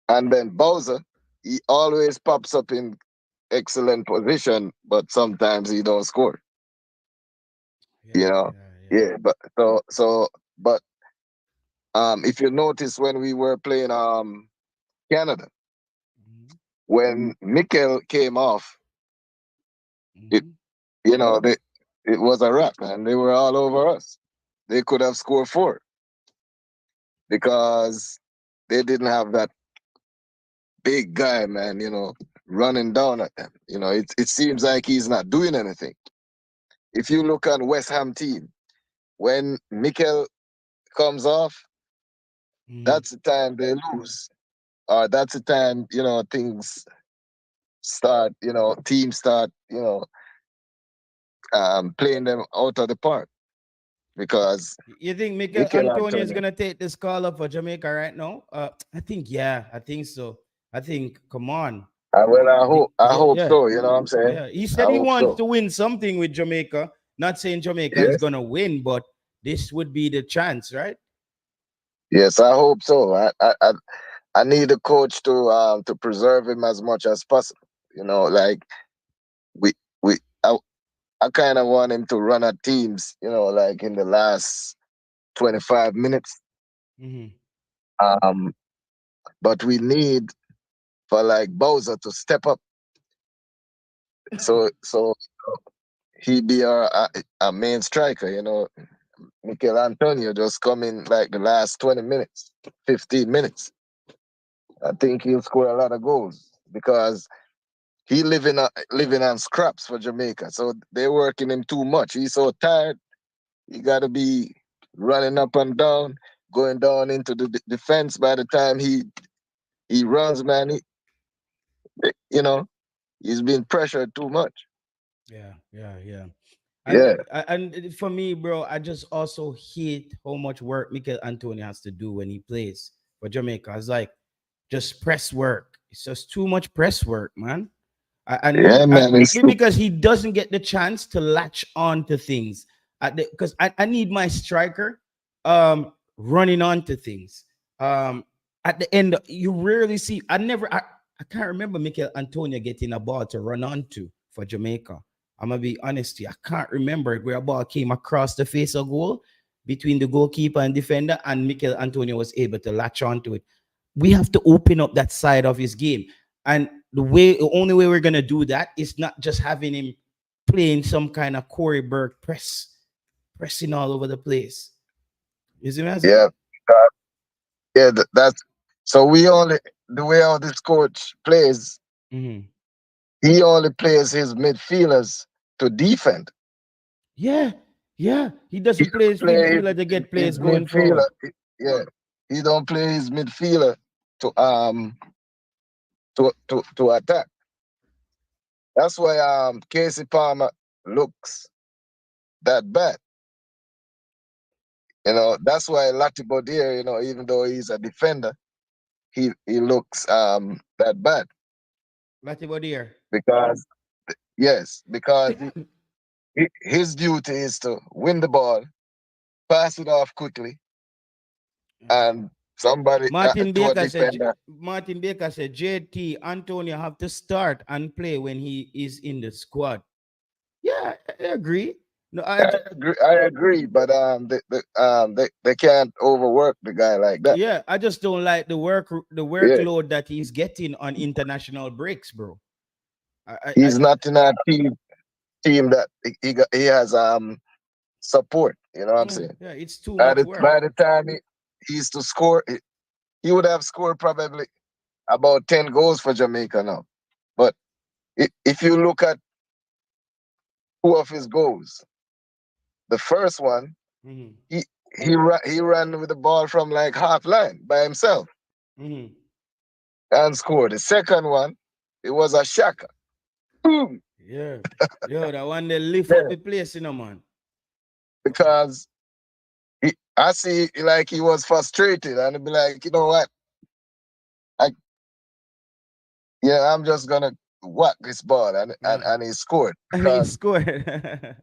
and then Bowser, he always pops up in excellent position, but sometimes he don't score. Yeah, You know, yeah, yeah. yeah. But if you notice when we were playing Canada, Mm-hmm. when Mikel came off, it Mm-hmm. you know they it was a wrap, and they were all over us. They could have scored four because they didn't have that big guy, man. running down at them. You know, it seems like he's not doing anything. If you look on West Ham team, when Mikel comes off, Mhm. that's the time they lose. Or that's the time, you know, things start, you know, teams start, you know, playing them out of the park because You think Mikel Mikel Antonio is Antonio. gonna take this call up for Jamaica right now? I think yeah, I think so. I think come on. Well, I Yeah, hope yeah, so. You know what I'm saying? yeah. He I said he hope wants so. to win something with Jamaica. Not saying Jamaica is Yes, gonna win, but this would be the chance, right? yes, I hope so. I need the coach to preserve him as much as possible. You know, like we we I kind of want him to run at teams. You know, like in the last 25 minutes. Mm-hmm. Um, but we need for like Bowser to step up. So he be our main striker. You know, Mikel Antonio just come in like the last 20 minutes, 15 minutes. I think he'll score a lot of goals because he living on scraps for Jamaica. So they're working him too much. He's so tired. He got to be running up and down, going down into the defense. By the time he runs, man, you know, he's been pressured too much. Yeah, yeah, yeah. Yeah, And for me, bro, I just also hate how much work Mikel Antonio has to do when he plays for Jamaica. It's like just press work. It's just too much press work, man. yeah, man. It's Because he doesn't get the chance to latch on to things. Because I need my striker running on to things. At the end, you rarely see. I can't remember Mikel Antonio getting a ball to run onto for Jamaica. I'm gonna be honest with you. I can't remember where a ball came across the face of goal between the goalkeeper and defender, and Mikel Antonio was able to latch onto it. We have to open up that side of his game. And the only way we're gonna do that is not just having him playing some kind of Corey Burke pressing all over the place. You see what I'm saying? yeah, yeah. That's so we only the way how this coach plays. Mm-hmm. He only plays his midfielders to defend. Yeah, yeah. He He doesn't play don't his play midfielder to get his plays going midfielder. forward. Yeah, he don't play his midfielder to attack. That's why Casey Palmer looks that bad. You know, that's why Latibodier, you know, even though he's a defender, he looks that bad Latibodier. because yes, because his duty is to win the ball, pass it off quickly, and somebody to a defender. Martin Baker said JT Antonio have to start and play when he is in the squad. Yeah, I agree. No, I agree, but they can't overwork the guy like that. yeah, I just don't like the Yeah, workload that he's getting on international breaks, bro. I he's not in a team that he has support. You know what I'm yeah, saying? yeah, it's too much work. By the time he's to score, he would have scored probably about 10 goals for Jamaica now. But if you look at two of his goals, the first one Mm-hmm. he he ran with the ball from like half line by himself Mm-hmm. and scored. The second one, it was a shaka. Boom. Yeah, yo, that one they lift up Yeah, the place, man. because I see like he was frustrated and he'd be like, you know what? I I'm just gonna whack this ball and he scored And he because scored.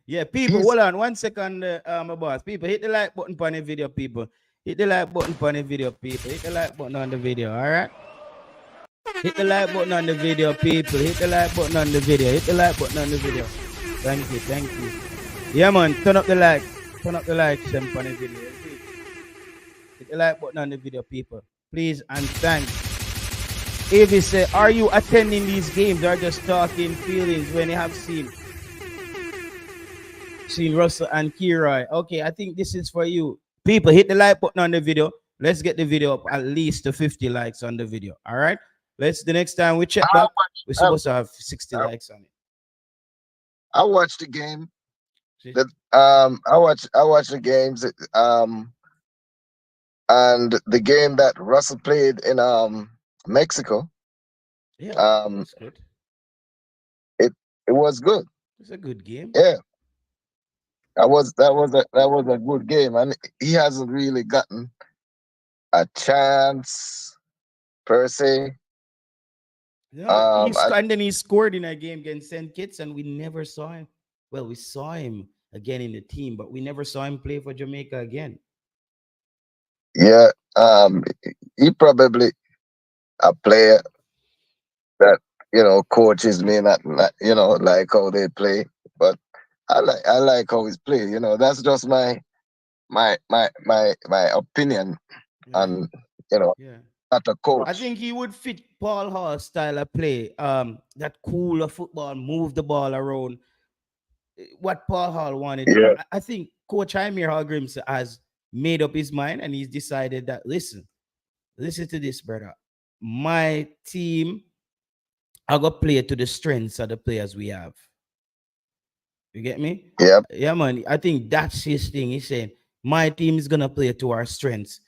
Yeah, people, he's hold on 1 second, my boss. People, hit the like button on the video, people. Hit the like button on the video, people. Hit the like button on the video, all right? Hit the like button on the video, people. Hit the like button on the video. Hit the like button on the video. Thank you, thank you. Yeah, man, turn up the like. Turn up the like, on the video. Hit the like button on the video, people. Please and thanks. Avi said, are you attending these games or just talking feelings when you have seen Russell and Kiroy? Okay, I think this is for you. People, hit the like button on the video. Let's get the video up at least to 50 likes on the video. All right. Let's the next time we check I back, watch, we're supposed to have 60 I, likes on it. I watched the game. See? That I watched the games. And the game that Russell played in Mexico. Yeah, Um, it's good. it it was good. It's a good game. Yeah, that was a good game, and he hasn't really gotten a chance per se. Yeah, I, and then he scored in a game against St. Kitts, and we never saw him. Well, we saw him again in the team, but we never saw him play for Jamaica again. yeah, he probably a player that coaches may not like how they play, but I like how he's play. That's just my opinion, Yeah, and you know, yeah. not a I coach. think he would fit Paul Hall's style of play. That cooler football, move the ball around. What Paul Hall wanted. Yeah, I think Coach Jaime Hallgrims has made up his mind and he's decided that listen to this, brother. My team, I got play to the strengths of the players we have. You get me? yeah, Yeah, man. I think that's his thing. He's saying my team is gonna play to our strengths.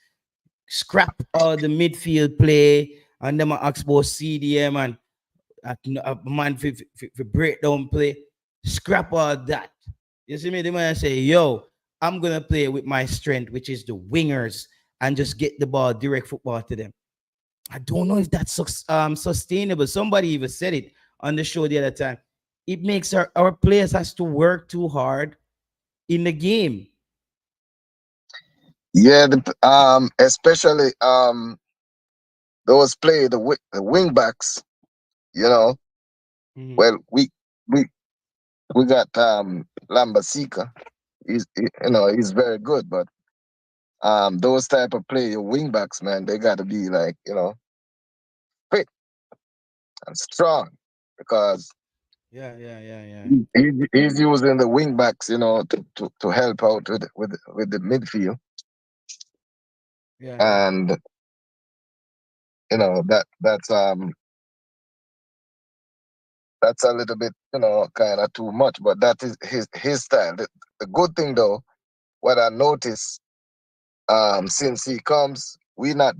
Scrap all the midfield play and then I expose CDM and a man for breakdown play. Scrap all that. You see me? The man say, yo, I'm gonna play with my strength, which is the wingers, and just get the ball, direct football to them. I don't know if that's sustainable. Somebody even said it on the show the other time. It makes our players has to work too hard in the game. yeah. Especially those the wing backs. You know, Mhm. well, we we got Lambasika. He's very good, but those type of play, your wing backs, man, they got to be like fit and strong because Yeah. he's using the wing backs, to help out with the midfield, Yeah. and that's a little bit kind of too much, but that is his style. The good thing though, what I noticed since he comes, we not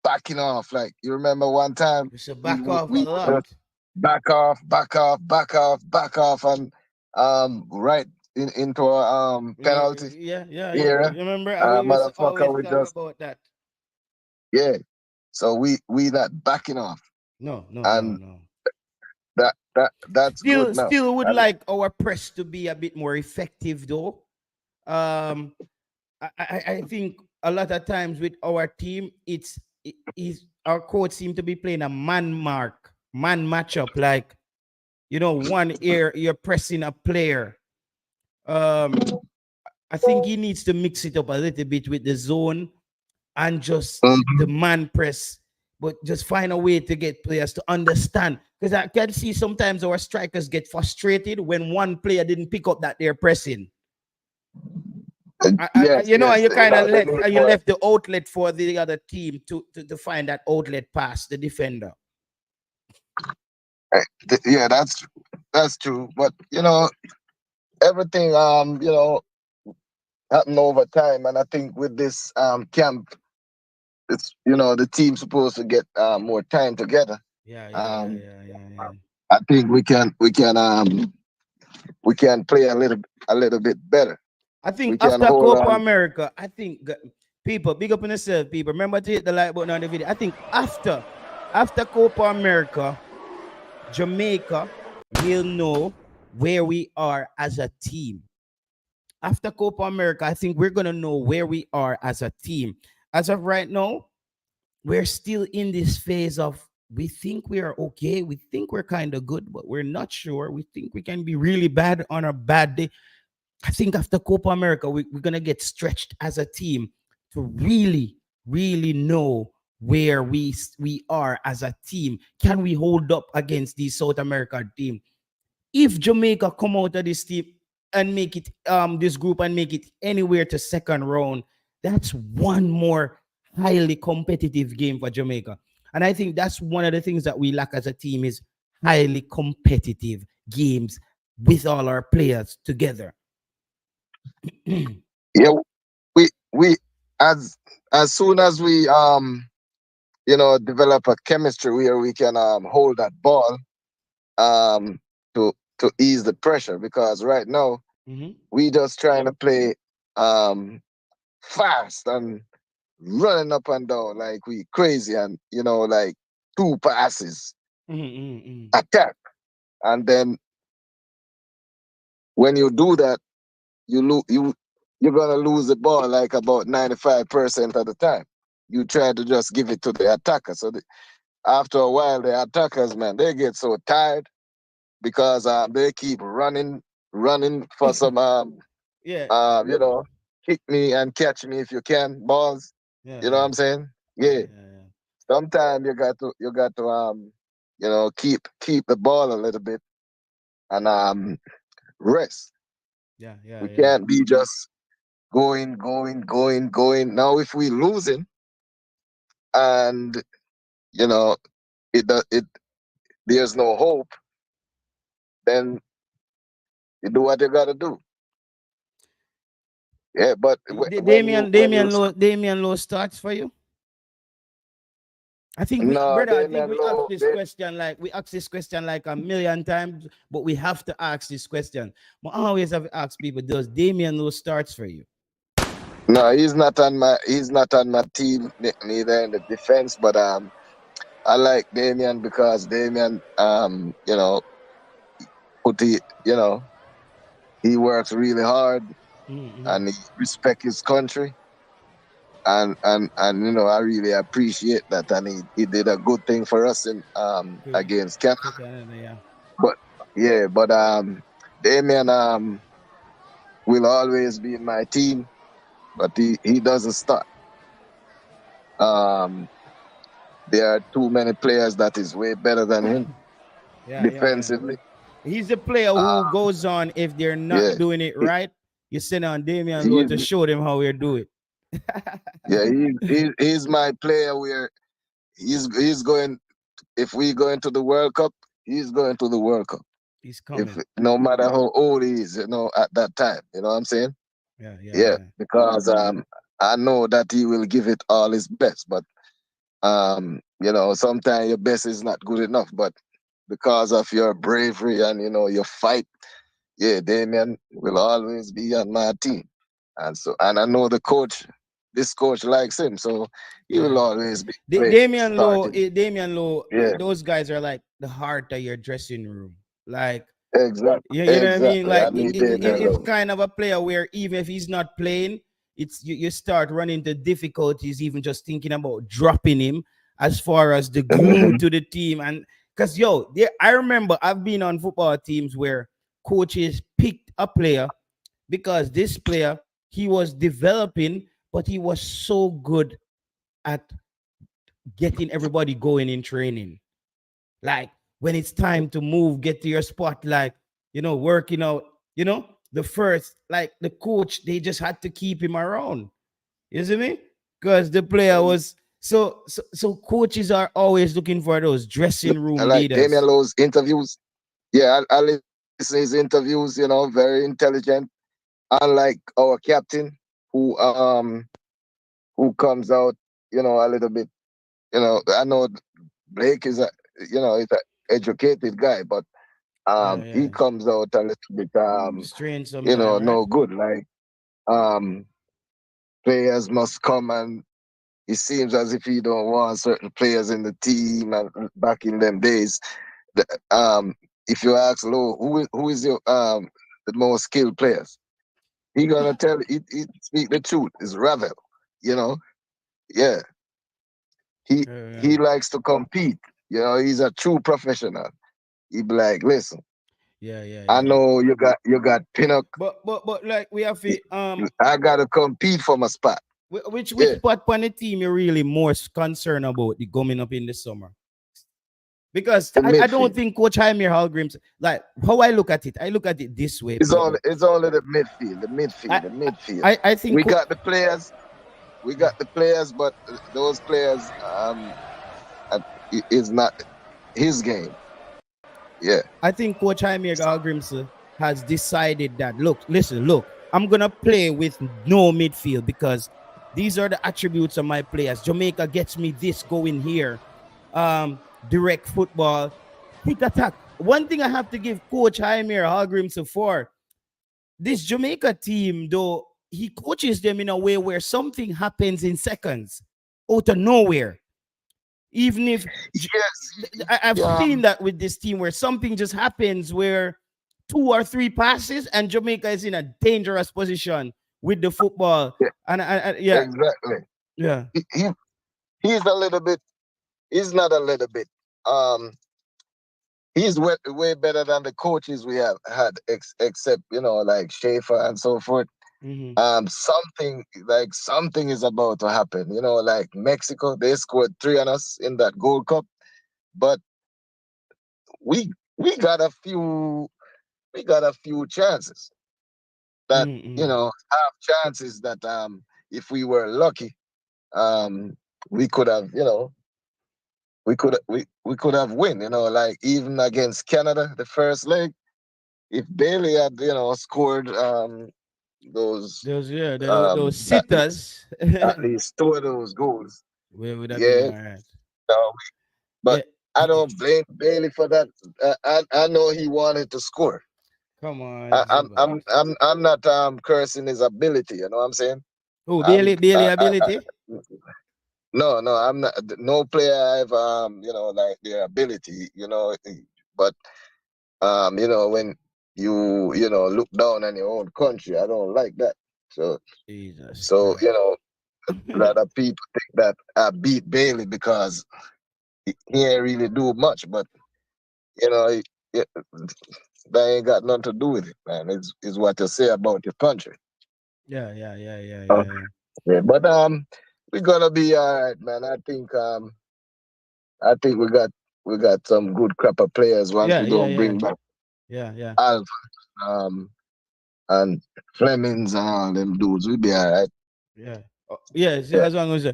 backing off. Like you remember one time It's a we back w- off a we lot. just back off, back off, back off, back off, and right into a penalty Yeah. area. You remember we used to always Motherfucker, we talk just about that. yeah. So we not backing off, and No. that's good enough. Still would And like our press to be a bit more effective though. Um, I think a lot of times with our team, it is our coach seem to be playing a man matchup. Like one ear you're pressing a player. Um, I think he needs to mix it up a little bit with the zone and just the Mhm. man press, but just find a way to get players to understand. Because I can see sometimes our strikers get frustrated when one player didn't pick up that they're pressing. Yes, And yes. you kind of They let need you more. left the outlet for the other team to find that outlet pass the defender. Yeah, that's true. But everything happen over time, and I think with this camp, it's the team's supposed to get more time together. Um, Yeah. I think we can play a little bit better. I think We can after hold Copa on. America, I think people big up on yourself, people. Remember to hit the like button on the video. I think after Copa America, Jamaica will know where we are as a team. After Copa America, I think we're gonna know where we are as a team. As of right now, we're still in this phase of we think we are okay, we think we're kind of good, but we're not sure. We think we can be really bad on a bad day. I think after Copa America, we're gonna get stretched as a team to really know where we are as a team. Can we hold up against these South American team? If Jamaica come out of this team and make it this group and make it anywhere to second round, that's one more highly competitive game for Jamaica. And I think that's one of the things that we lack as a team is highly competitive games with all our players together. Yeah, we as soon as we develop a chemistry where we can hold that ball um to ease the pressure, because right now Mm-hmm. we just trying to play um fast and running up and down like we crazy, and like two passes Mm-hmm. attack, and then when you do that, you're gonna lose the ball like about 95% of the time. You try to just give it to the attacker. So after a while, the attackers, man, they get so tired because they keep running for some Yeah. kick me and catch me if you can balls. Yeah. You know what Yeah. I'm saying? Yeah. Yeah. Yeah. Sometimes you got to keep the ball a little bit and rest. Yeah. Yeah. We Yeah. can't be just going. Now if we losing and you know it there's no hope, then you do what you gotta do. Yeah, but Damian Lowe starts for you. I think no, brother, I think Damian we asked Lowe, this question like a million times, but we have to ask this question. I always have to ask people, does Damian Lowe starts for you? no, he's not on my team neither in the defense, but I like Damian because Damian put the he works really hard Mm-hmm. and he respect his country, and I really appreciate that, and he did a good thing for us in against Canada. For Canada, yeah. But yeah, but Damien will always be in my team, but he doesn't start. Um, there are too many players that is way better than him Yeah, yeah, yeah. defensively. He's a player who goes on if they're not Yeah, doing it he, right. You send on Damian Lowe he's to show them how we do it. yeah he's my player. Where he's going, if we go into the World Cup, he's going to the World Cup. He's If coming. no matter how old he is, at that time, you know what I'm saying? Yeah, yeah, Yeah, yeah. because I know that he will give it all his best, but sometimes your best is not good enough. But because of your bravery and your fight, yeah, Damien will always be on my team. And I know this coach likes him, so he will Yeah. always be starting. Damian Lowe, Yeah, those guys are like the heart of your dressing room. Like, exactly, you know what I mean? exactly. I Like, need Damien it's Lowe. kind of a player where even if he's not playing, you start running into difficulties, even just thinking about dropping him as far as the glue to the team. And because, I remember I've been on football teams where coaches picked a player because this player, he was developing, but he was so good at getting everybody going in training. Like when it's time to move, get to your spot, like, working out, the first, like the coach, they just had to keep him around. You see me? Because the player was so coaches are always looking for those dressing I room like Damien leaders. Lowe's interviews. Yeah, I listen to his interviews. Very intelligent. Unlike our captain, who comes out, a little bit. I know Blake is an educated guy, but Yeah, he yeah. comes out a little bit Strange sometime, right? no good. Like um players must come, and it seems as if he don't want certain players in the team. And back in them days, the, if you ask Low, who is your the most skilled players, he gonna tell he speak the truth. Is Ravel, you know? Yeah, he Yeah, yeah. he likes to compete. He's a true professional. He be like, listen, Yeah, yeah, I yeah. know you got Pinnock. But like we have to I gotta compete for my spot. which Yeah, spot on the team you're really more concerned about the coming up in the summer? Because the I don't midfield. think Coach Jaime Hallgrim's like how I look at it this way, people. It's only the midfield, I the midfield. I think We got the players, we got the players, but those players, is not his game. Yeah. I think Coach Jaime Grimsey has decided that look, I'm gonna play with no midfield because these are the attributes of my players. Jamaica gets me this going here. Direct football, quick attack. One thing I have to give Coach Jaime Grimsey for this Jamaica team, though, he coaches them in a way where something happens in seconds out of nowhere. Even if Yes. I've Yeah. seen that with this team where something just happens where two or three passes and Jamaica is in a dangerous position with the football. Yeah. And yeah, Exactly. yeah. He's a little bit. He's not a little bit. Um, he's way better than the coaches we have had, except like Schaefer and so forth. Mm-hmm. Something is about to happen. Like Mexico, they scored 3 on us in that Gold Cup, but we we got a few chances that Mm-hmm. have chances that if we were lucky, um we could have we could have win. Like even against Canada, the first leg, if Bailey had scored those Those at sitters. least 2 of those goals. We would have been Yeah, all right. no, but Yeah. I don't blame Bailey for that. I know he wanted to score. Come on, I, I'm Ziba. I'm I'm I'm not cursing his ability. You know what I'm saying? Oh, I'm Bailey ability. no, I'm not. No player have like their ability. But when you look down on your own country, I don't like that. So Jesus so Christ. a lot of people think that I beat Bailey because he ain't really do much, but you know, he, it, that ain't got nothing to do with it, man. It's what you say about your country. Yeah. Yeah, but we're gonna be all right, man. I think we got some good crop of players once we don't Yeah. bring back Yeah. Alpha and Flemings and all them dudes. We be all right. Yeah. Yes, Yeah. as long as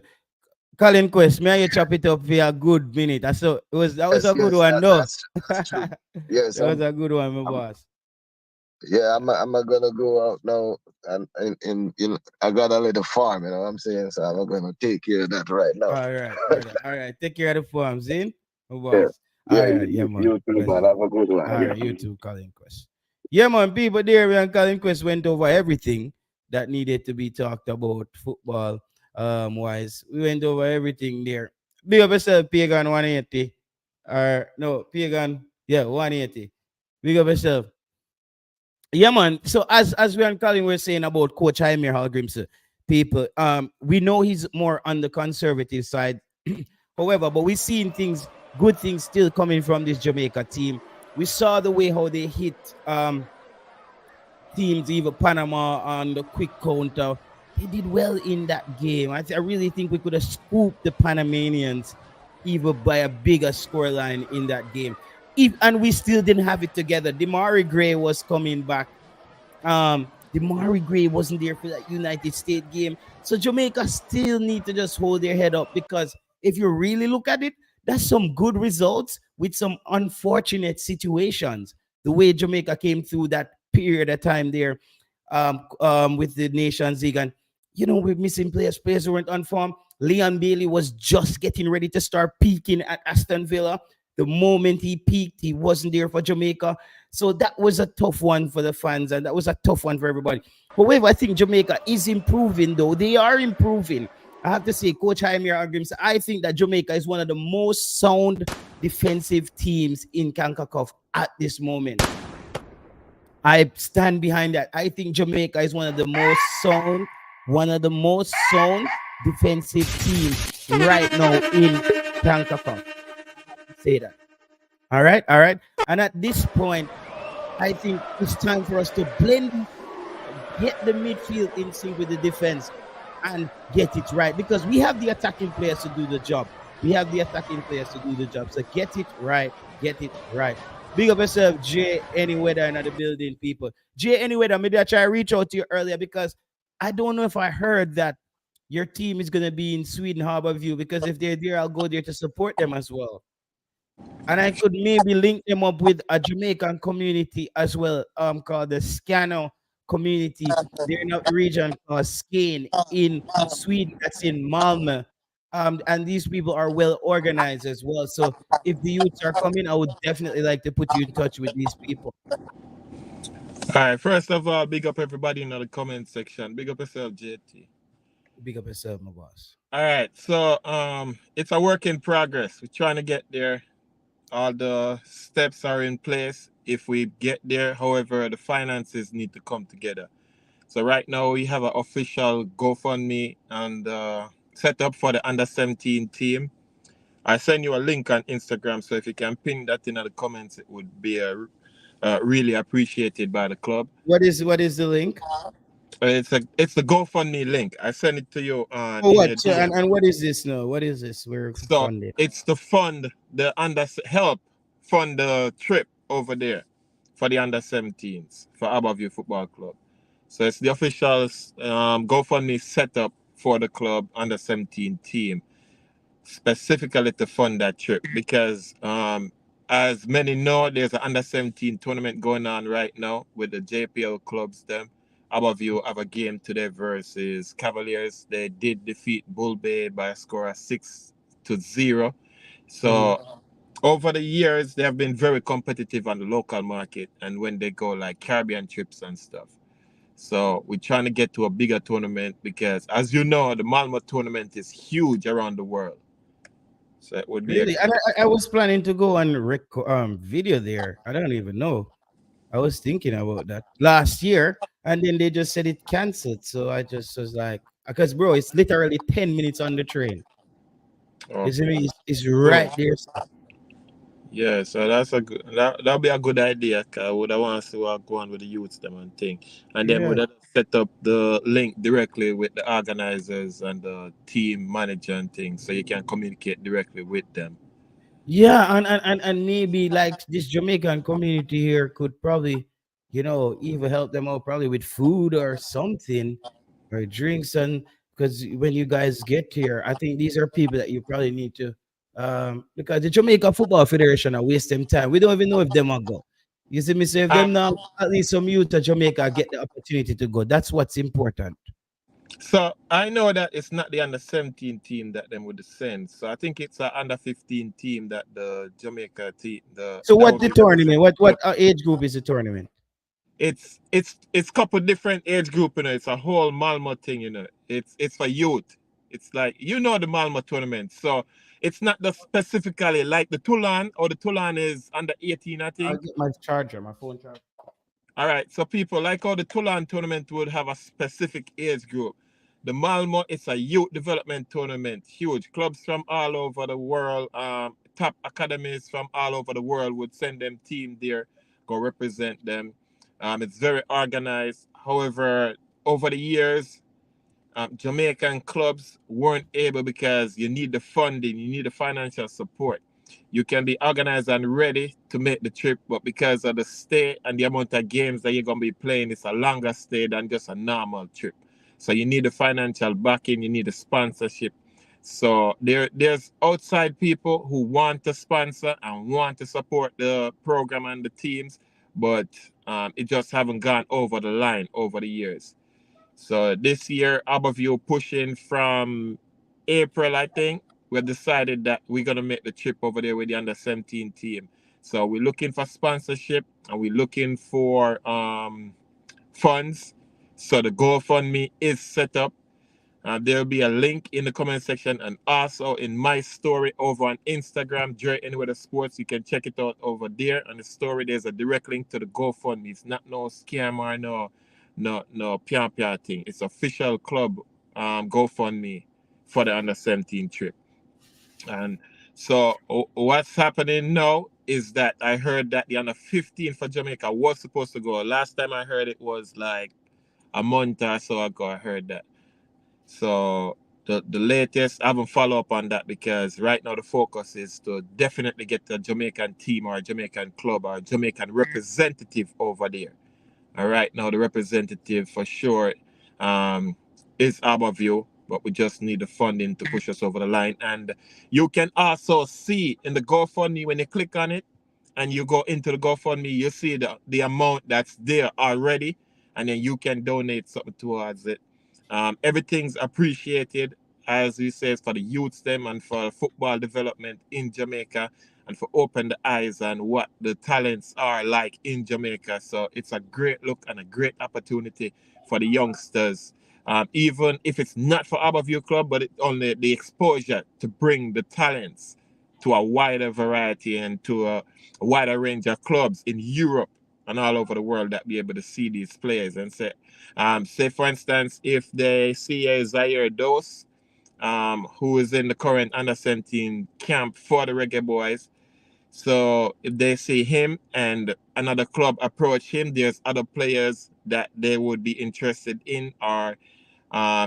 Colin Quest, may I chop it up for a good minute? I saw that was Yes, a good yes, one, no. that's true. That Yes, was a good one, my I'm boss. yeah, I'm gonna go out now and I got a little farm, you know what I'm saying? So I'm gonna take care of that right now. All right, brother. All right. Take care of the farms, in, my Yeah. boss. All Yeah, right, yeah, man. you too, man. Blessings. Have a good one. All Yeah. right, you too, Colin Quest. Yeah, man. People there, and Colin Quest went over everything that needed to be talked about football wise. We went over everything there. Big up yourself, Pagan 180. Or no, Pagan, yeah, 180. Big up yourself. Yeah, man. So as we and Colin were saying about Coach Jaime Hallgrim's people, we know he's more on the conservative side. However, but we're seeing good things still coming from this Jamaica team. We saw the way how they hit teams, even Panama on the quick counter. They did well in that game. I really think we could have scooped the Panamanians even by a bigger scoreline in that game. And we still didn't have it together. Demari Gray was coming back. Demari Gray wasn't there for that United States game. So Jamaica still need to just hold their head up because if you really look at it, that's some good results with some unfortunate situations. The way Jamaica came through that period of time there with the Nations League. And, we're missing players. Players who weren't on form. Leon Bailey was just getting ready to start peaking at Aston Villa. The moment he peaked, he wasn't there for Jamaica. So that was a tough one for the fans, and that was a tough one for everybody. However, I think Jamaica is improving, though. They are improving. I have to say, Coach Jaime argues, I think that Jamaica is one of the most sound defensive teams in CONCACAF at this moment. I stand behind that. I think Jamaica is one of the most sound defensive teams right now in CONCACAF. Say that. All right. And at this point, I think it's time for us to get the midfield in sync with the defense and get it right because we have the attacking players to do the job. So get it right. Big up yourself, Jay Anyweather in the building, people. Jay Anyweather, maybe I try to reach out to you earlier because I don't know if I heard that your team is going to be in Sweden Harbor View because if they're there, I'll go there to support them as well. And I could maybe link them up with a Jamaican community as well, called the Scano community. They're in a region called Skane in Sweden, that's in Malmo. And these people are well organized as well. So if the youths are coming, I would definitely like to put you in touch with these people. All right. First of all, big up everybody in the comment section. Big up yourself, JT. Big up yourself, my boss. All right. So it's a work in progress. We're trying to get there. All the steps are in place. If we get there, however, the finances need to come together. So right now we have an official GoFundMe and set up for the under 17 team. I send you a link on Instagram, so if you can pin that in the comments, it would be really appreciated by the club. What is the link? It's the GoFundMe link. I send it to you Oh, in what? your So, DM. and what is this now? What is this? We're So funding. it's to fund the help fund the trip over there for the under 17s for Abbeville Football Club. So it's the official GoFundMe setup for the club under 17 team, specifically to fund that trip because as many know, there's an under 17 tournament going on right now with the JPL clubs. Them Abbeville have a game today versus Cavaliers. They did defeat Bull Bay by a score of 6-0. Mhm. So over the years, they have been very competitive on the local market and when they go like Caribbean trips and stuff. So we're trying to get to a bigger tournament because, as you know, the Malmo tournament is huge around the world. So it would be a Really? And I was planning to go and video there. I don't even know. I was thinking about that last year, and then they just said it canceled. So I just was like, because bro, it's literally 10 minutes on the train. You see okay. me? It's So right there. yeah, so that's a good that'll be a good idea. 'Cause I would have want to see what go on with the youths them and thing, and then we Yeah. would have set up the link directly with the organizers and the team manager and things, so you can communicate directly with them. Yeah, and maybe like this Jamaican community here could probably, even help them out probably with food or something or drinks. And because when you guys get here, I think these are people that you probably need to, because the Jamaica Football Federation are wasting time. We don't even know if them will go. You see me say if them now at least some youth of Jamaica get the opportunity to go. That's what's important. So I know that it's not the under 17 team that them would send. So I think it's a under 15 team that the Jamaica team the So that what would the be tournament? represented. What age group is the tournament? It's couple different age group, you know. It's a whole Malmo thing, you know. It's for youth. It's like the Malmo tournament. So it's not the specifically like the Toulon or the Toulon is under 18, I I'll think. get my charger, my phone charger. All right, so people like how the Toulon tournament would have a specific age group. The Malmo it's a youth development tournament, huge. Clubs from all over the world, top academies from all over the world would send them team there, go represent them. It's very organized. However, over the years, Jamaican clubs weren't able because you need the funding, you need the financial support. You can be organized and ready to make the trip, but because of the stay and the amount of games that you're going to be playing, it's a longer stay than just a normal trip. So you need the financial backing, you need the sponsorship. So there's outside people who want to sponsor and want to support the program and the teams, but it just haven't gone over the line over the years. So this year, Abbeville pushing from April, I think. We decided that we're gonna make the trip over there with the under 17 team. So we're looking for sponsorship and we're looking for funds. So the GoFundMe is set up. There'll be a link in the comment section and also in my story over on Instagram, Dre Anywhere Sports. You can check it out over there. On the story, there's a direct link to the GoFundMe. It's not no scam or no pia pia thing. It's official club GoFundMe for the under 17 trip. And so what's happening now is that I heard that the under 15 for Jamaica was supposed to go. Last time I heard it was like a month or so ago. I heard that. So the latest, I haven't followed up on that because right now the focus is to definitely get a Jamaican team or a Jamaican club or a Jamaican representative over there. All right, now the representative for sure is Abbeville. but we just need the funding to push us over the line. And you can also see in the GoFundMe, when you click on it and you go into the GoFundMe, you see the amount that's there already, and then you can donate something towards it. Everything's appreciated, as we say, for the youth them and for football development in Jamaica, and for open the eyes on what the talents are like in Jamaica. So it's a great look and a great opportunity for the youngsters. Even if it's not for Aberview Club, but it's only the exposure to bring the talents to a wider variety and to a wider range of clubs in Europe and all over the world that be able to see these players and say for instance, if they see a Zaire Dose, who is in the current under 17 camp for the Reggae Boys. So if they see him and another club approach him, there's other players that they would be interested in, or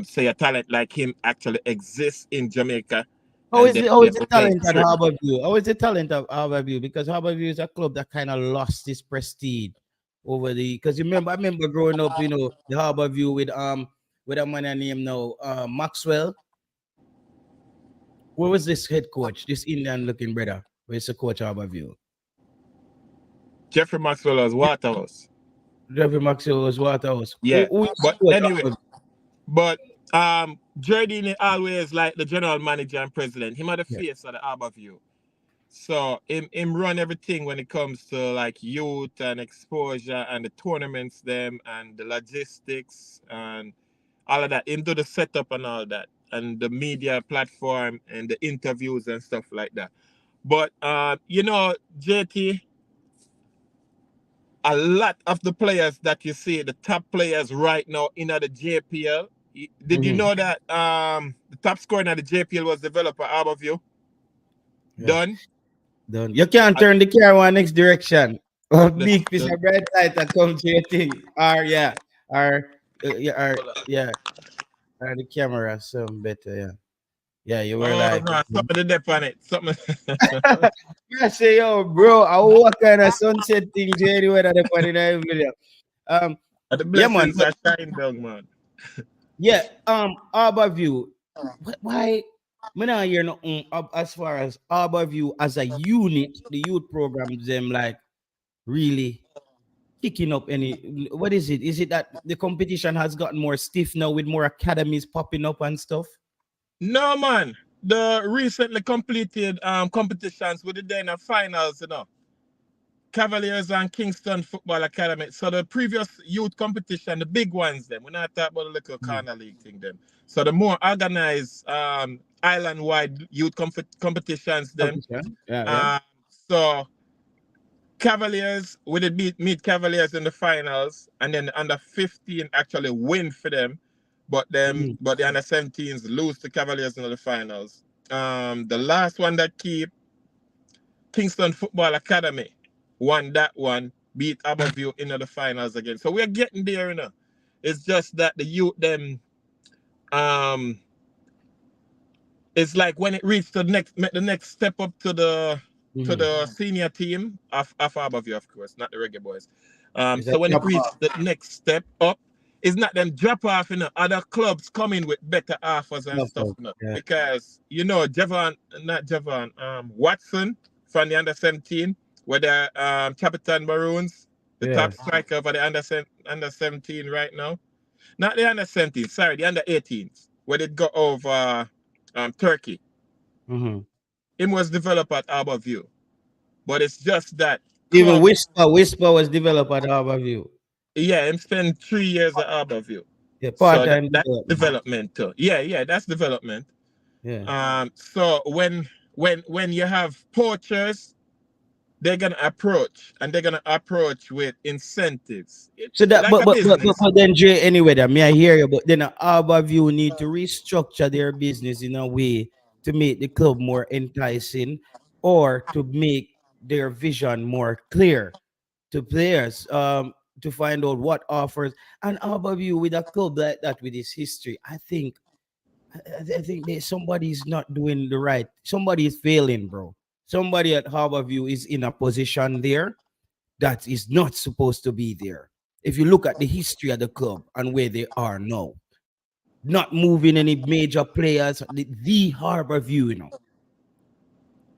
say a talent like him actually exists in Jamaica. How And is then the how they is the will make talent at sure. Harborview? How is the talent of Harborview? Because Harborview is a club that kind of lost its prestige over the. Because I remember growing up, the Harborview with a man named now Maxwell. Where was this head coach? This Indian looking brother. Where's the coach of Harborview? Jeffrey Maxwell was Waterhouse. Jeffrey Maxwell was Waterhouse. Yeah. Who is the But coach of anyway, Harborview? but Jardine always like the general manager and president. Him are the Yeah. face of the Harborview. So him run everything when it comes to like youth and exposure and the tournaments them and the logistics and all of that. Him do the setup and all that and the media platform and the interviews and stuff like that. But JT, a lot of the players that you see, the top players right now in the JPL. Did you know that the top scorer in the JPL was developed by Harborview? Yeah. Done. Done. You can't turn the car one next direction. Or The, big piece the, of bright light that come to your thing. Or yeah. Or the camera some better, yeah. Yeah, you were oh like no, something to dip on it. Something. I say, yo, bro, what kind of sunset thing do you anywhere that the party in video? The Yeah, man. blessings are shining down, man. Yeah, Harborview. Why me not hear nothing as far as Harborview as a unit, the youth programs them like really kicking up any what is it? Is it that the competition has gotten more stiff now with more academies popping up and stuff? No, man. The recently completed competitions with the day in the finals, Cavaliers and Kingston Football Academy. So the previous youth competition, the big ones, them. We're not talking about the little corner league thing, them. So the more organized island-wide youth competitions, them. Yeah. So Cavaliers, we did meet Cavaliers in the finals, and then the under 15 actually win for them, but the under 17s lose to Cavaliers in the finals. The last one that keep Kingston Football Academy won that one, beat Aberview in the finals again. So we're getting there, It's just that the youth them it's like when it reached the next step up to the senior team of Aberview, of course, not the Reggae Boys. So when it reached the next step up, it's not them drop off, other clubs coming with better offers and stuff, Yeah. because Watson from the under 17, where the Capitan Maroons, the top striker for the under 17 right now. Not the under 17, sorry, the under 18s, where they go over Turkey. It was developed at Aberview, but it's just that Even club. Whisper was developed at Harborview. Yeah, him spent 3 years at Aberview. Yeah, So part-time that's development too. Yeah, that's development. Yeah. So when you have poachers, they're gonna approach with incentives. It's So that, like a business. but then Jay, anyway, that may I hear you, but then Harborview need to restructure their business in a way to make the club more enticing, or to make their vision more clear to players, to find out what offers. And Harborview with a club like that with its history, I think somebody's not doing the right. Somebody is failing, bro. Somebody at Harborview is in a position there that is not supposed to be there. If you look at the history of the club and where they are now, not moving any major players. The Harbor View, you know.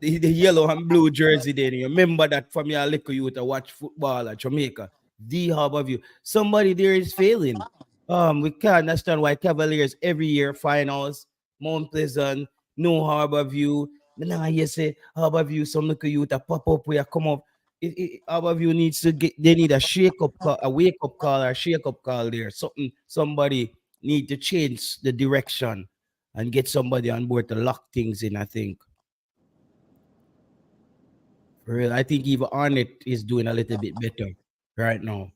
The yellow and blue jersey there. You remember that from your little youth to watch football at Jamaica. The Harbor View. Somebody there is failing. We can't understand why Cavaliers every year finals, Mount Pleasant, no Harbor View. Now you say Harbor View, some little youth to pop up where come up. Harbor View needs to get, they need a shake up call, a wake up call, or a shake up call there. Somebody need to change the direction and get somebody on board to lock things in, I think. For real, I think even Arnett is doing a little bit better right now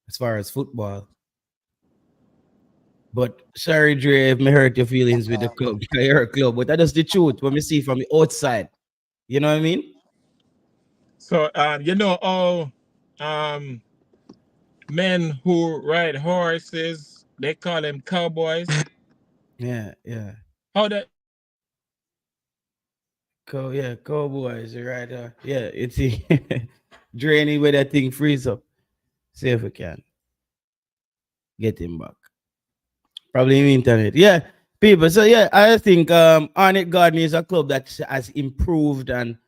as far as football. But sorry, Dre, if me hurt your feelings with the club. You're a club, but that is the truth when we see from the outside. You know what I mean? So you know all men who ride horses, they call them cowboys. Yeah, yeah. How that Cowboys, you're right. Yeah, it's Dre anyway that thing freeze up. See if we can get him back. Probably in internet. Yeah, people. So yeah, I think Arnett Garden is a club that has improved and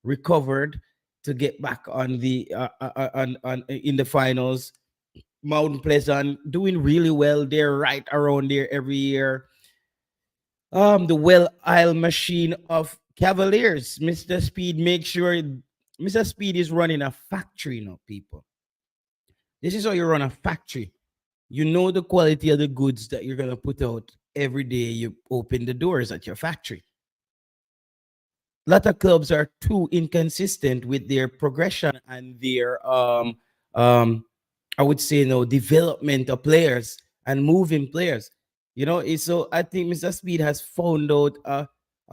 recovered to get back on the on in the finals. Mount Pleasant doing really well. They're right around there every year. The well oiled machine of Cavaliers, Mr. Speed. Make sure Mr. Speed is running a factory now, people. This is how you run a factory. You know the quality of the goods that you're gonna put out every day you open the doors at your factory. A lot of clubs are too inconsistent with their progression and their um I would say development of players and moving players. So I think Mr. Speed has found out a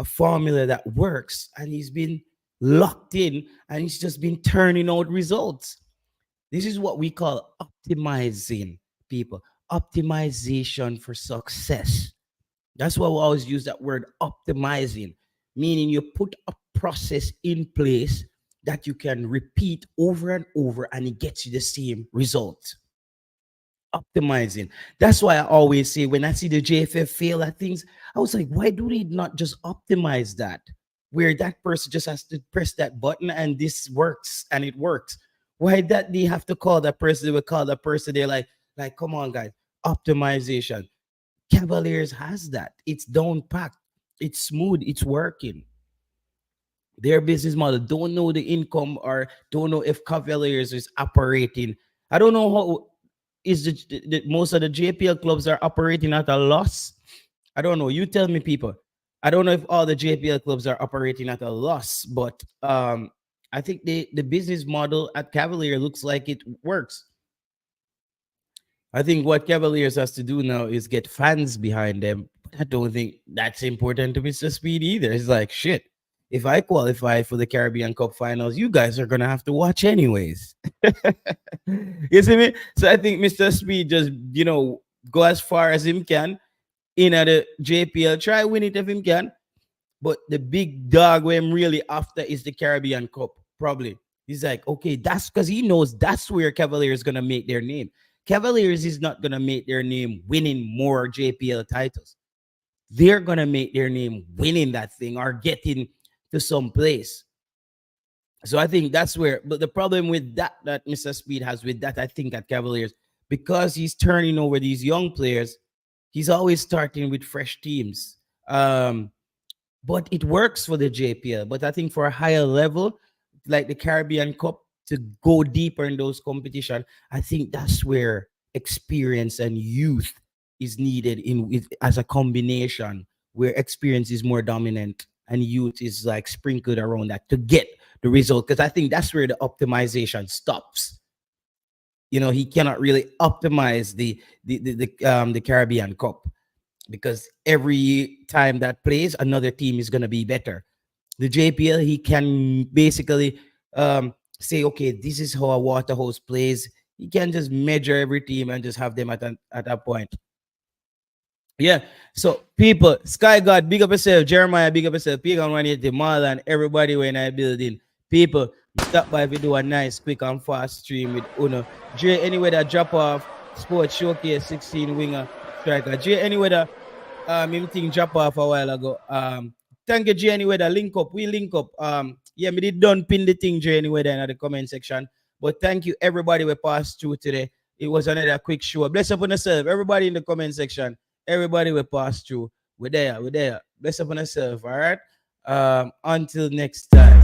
formula that works and he's been locked in and he's just been turning out results. This is what we call optimizing, people. Optimization for success. That's why we always use that word optimizing, meaning you put a process in place that you can repeat over and over and it gets you the same result. Optimizing. That's why I always say when I see the JFF fail at things, I was like, why do they not just optimize that? Where that person just has to press that button and this works and it works. Why that they have to call that person? They will call that person. They're like, come on, guys, optimization. Cavaliers has that. It's down packed. It's smooth. It's working. Their business model don't know the income or don't know if Cavaliers is operating. I don't know how is most of the JPL clubs are operating at a loss. I don't know. You tell me, people. I don't know if all the JPL clubs are operating at a loss, but I think the business model at Cavalier looks like it works. I think what Cavaliers has to do now is get fans behind them. But I don't think that's important to Mr. Speed either. It's like, shit, if I qualify for the Caribbean Cup finals, you guys are going to have to watch anyways. You see me? So I think Mr. Speed just, go as far as him can in at the JPL. Try win it if him can. But the big dog where I'm really after is the Caribbean Cup, probably. He's like, okay, that's because he knows that's where Cavaliers is going to make their name. Cavaliers is not going to make their name winning more JPL titles. They're going to make their name winning that thing or getting to some place. So I think that's where, but the problem with that Mr. Speed has with that, I think at Cavaliers, because he's turning over these young players, he's always starting with fresh teams. But it works for the JPL. But I think for a higher level, like the Caribbean Cup, to go deeper in those competitions, I think that's where experience and youth is needed as a combination, where experience is more dominant and youth is like sprinkled around that to get the result. Because I think that's where the optimization stops. He cannot really optimize the Caribbean Cup because every time that plays, another team is going to be better. The JPL, he can basically say, okay, this is how a Waterhouse plays. You can just measure every team and just have them at a point. Yeah. So people, Sky God, big up yourself. Jeremiah, big up yourself. Pagan 180, Marlon, everybody when I building. People, stop by if you do a nice, quick and fast stream with Uno. Dre, anyway that drop off, Sports Showcase 16 winger, striker. J anyway the everything drop off a while ago. Thank you, J anyway the link up. We link up. Yeah, me did done pin the thing J anyway there in the comment section. But thank you everybody we passed through today. It was another quick show. Bless up on yourself. Everybody in the comment section. Everybody we passed through. We're there. Bless up on yourself. All right. Until next time.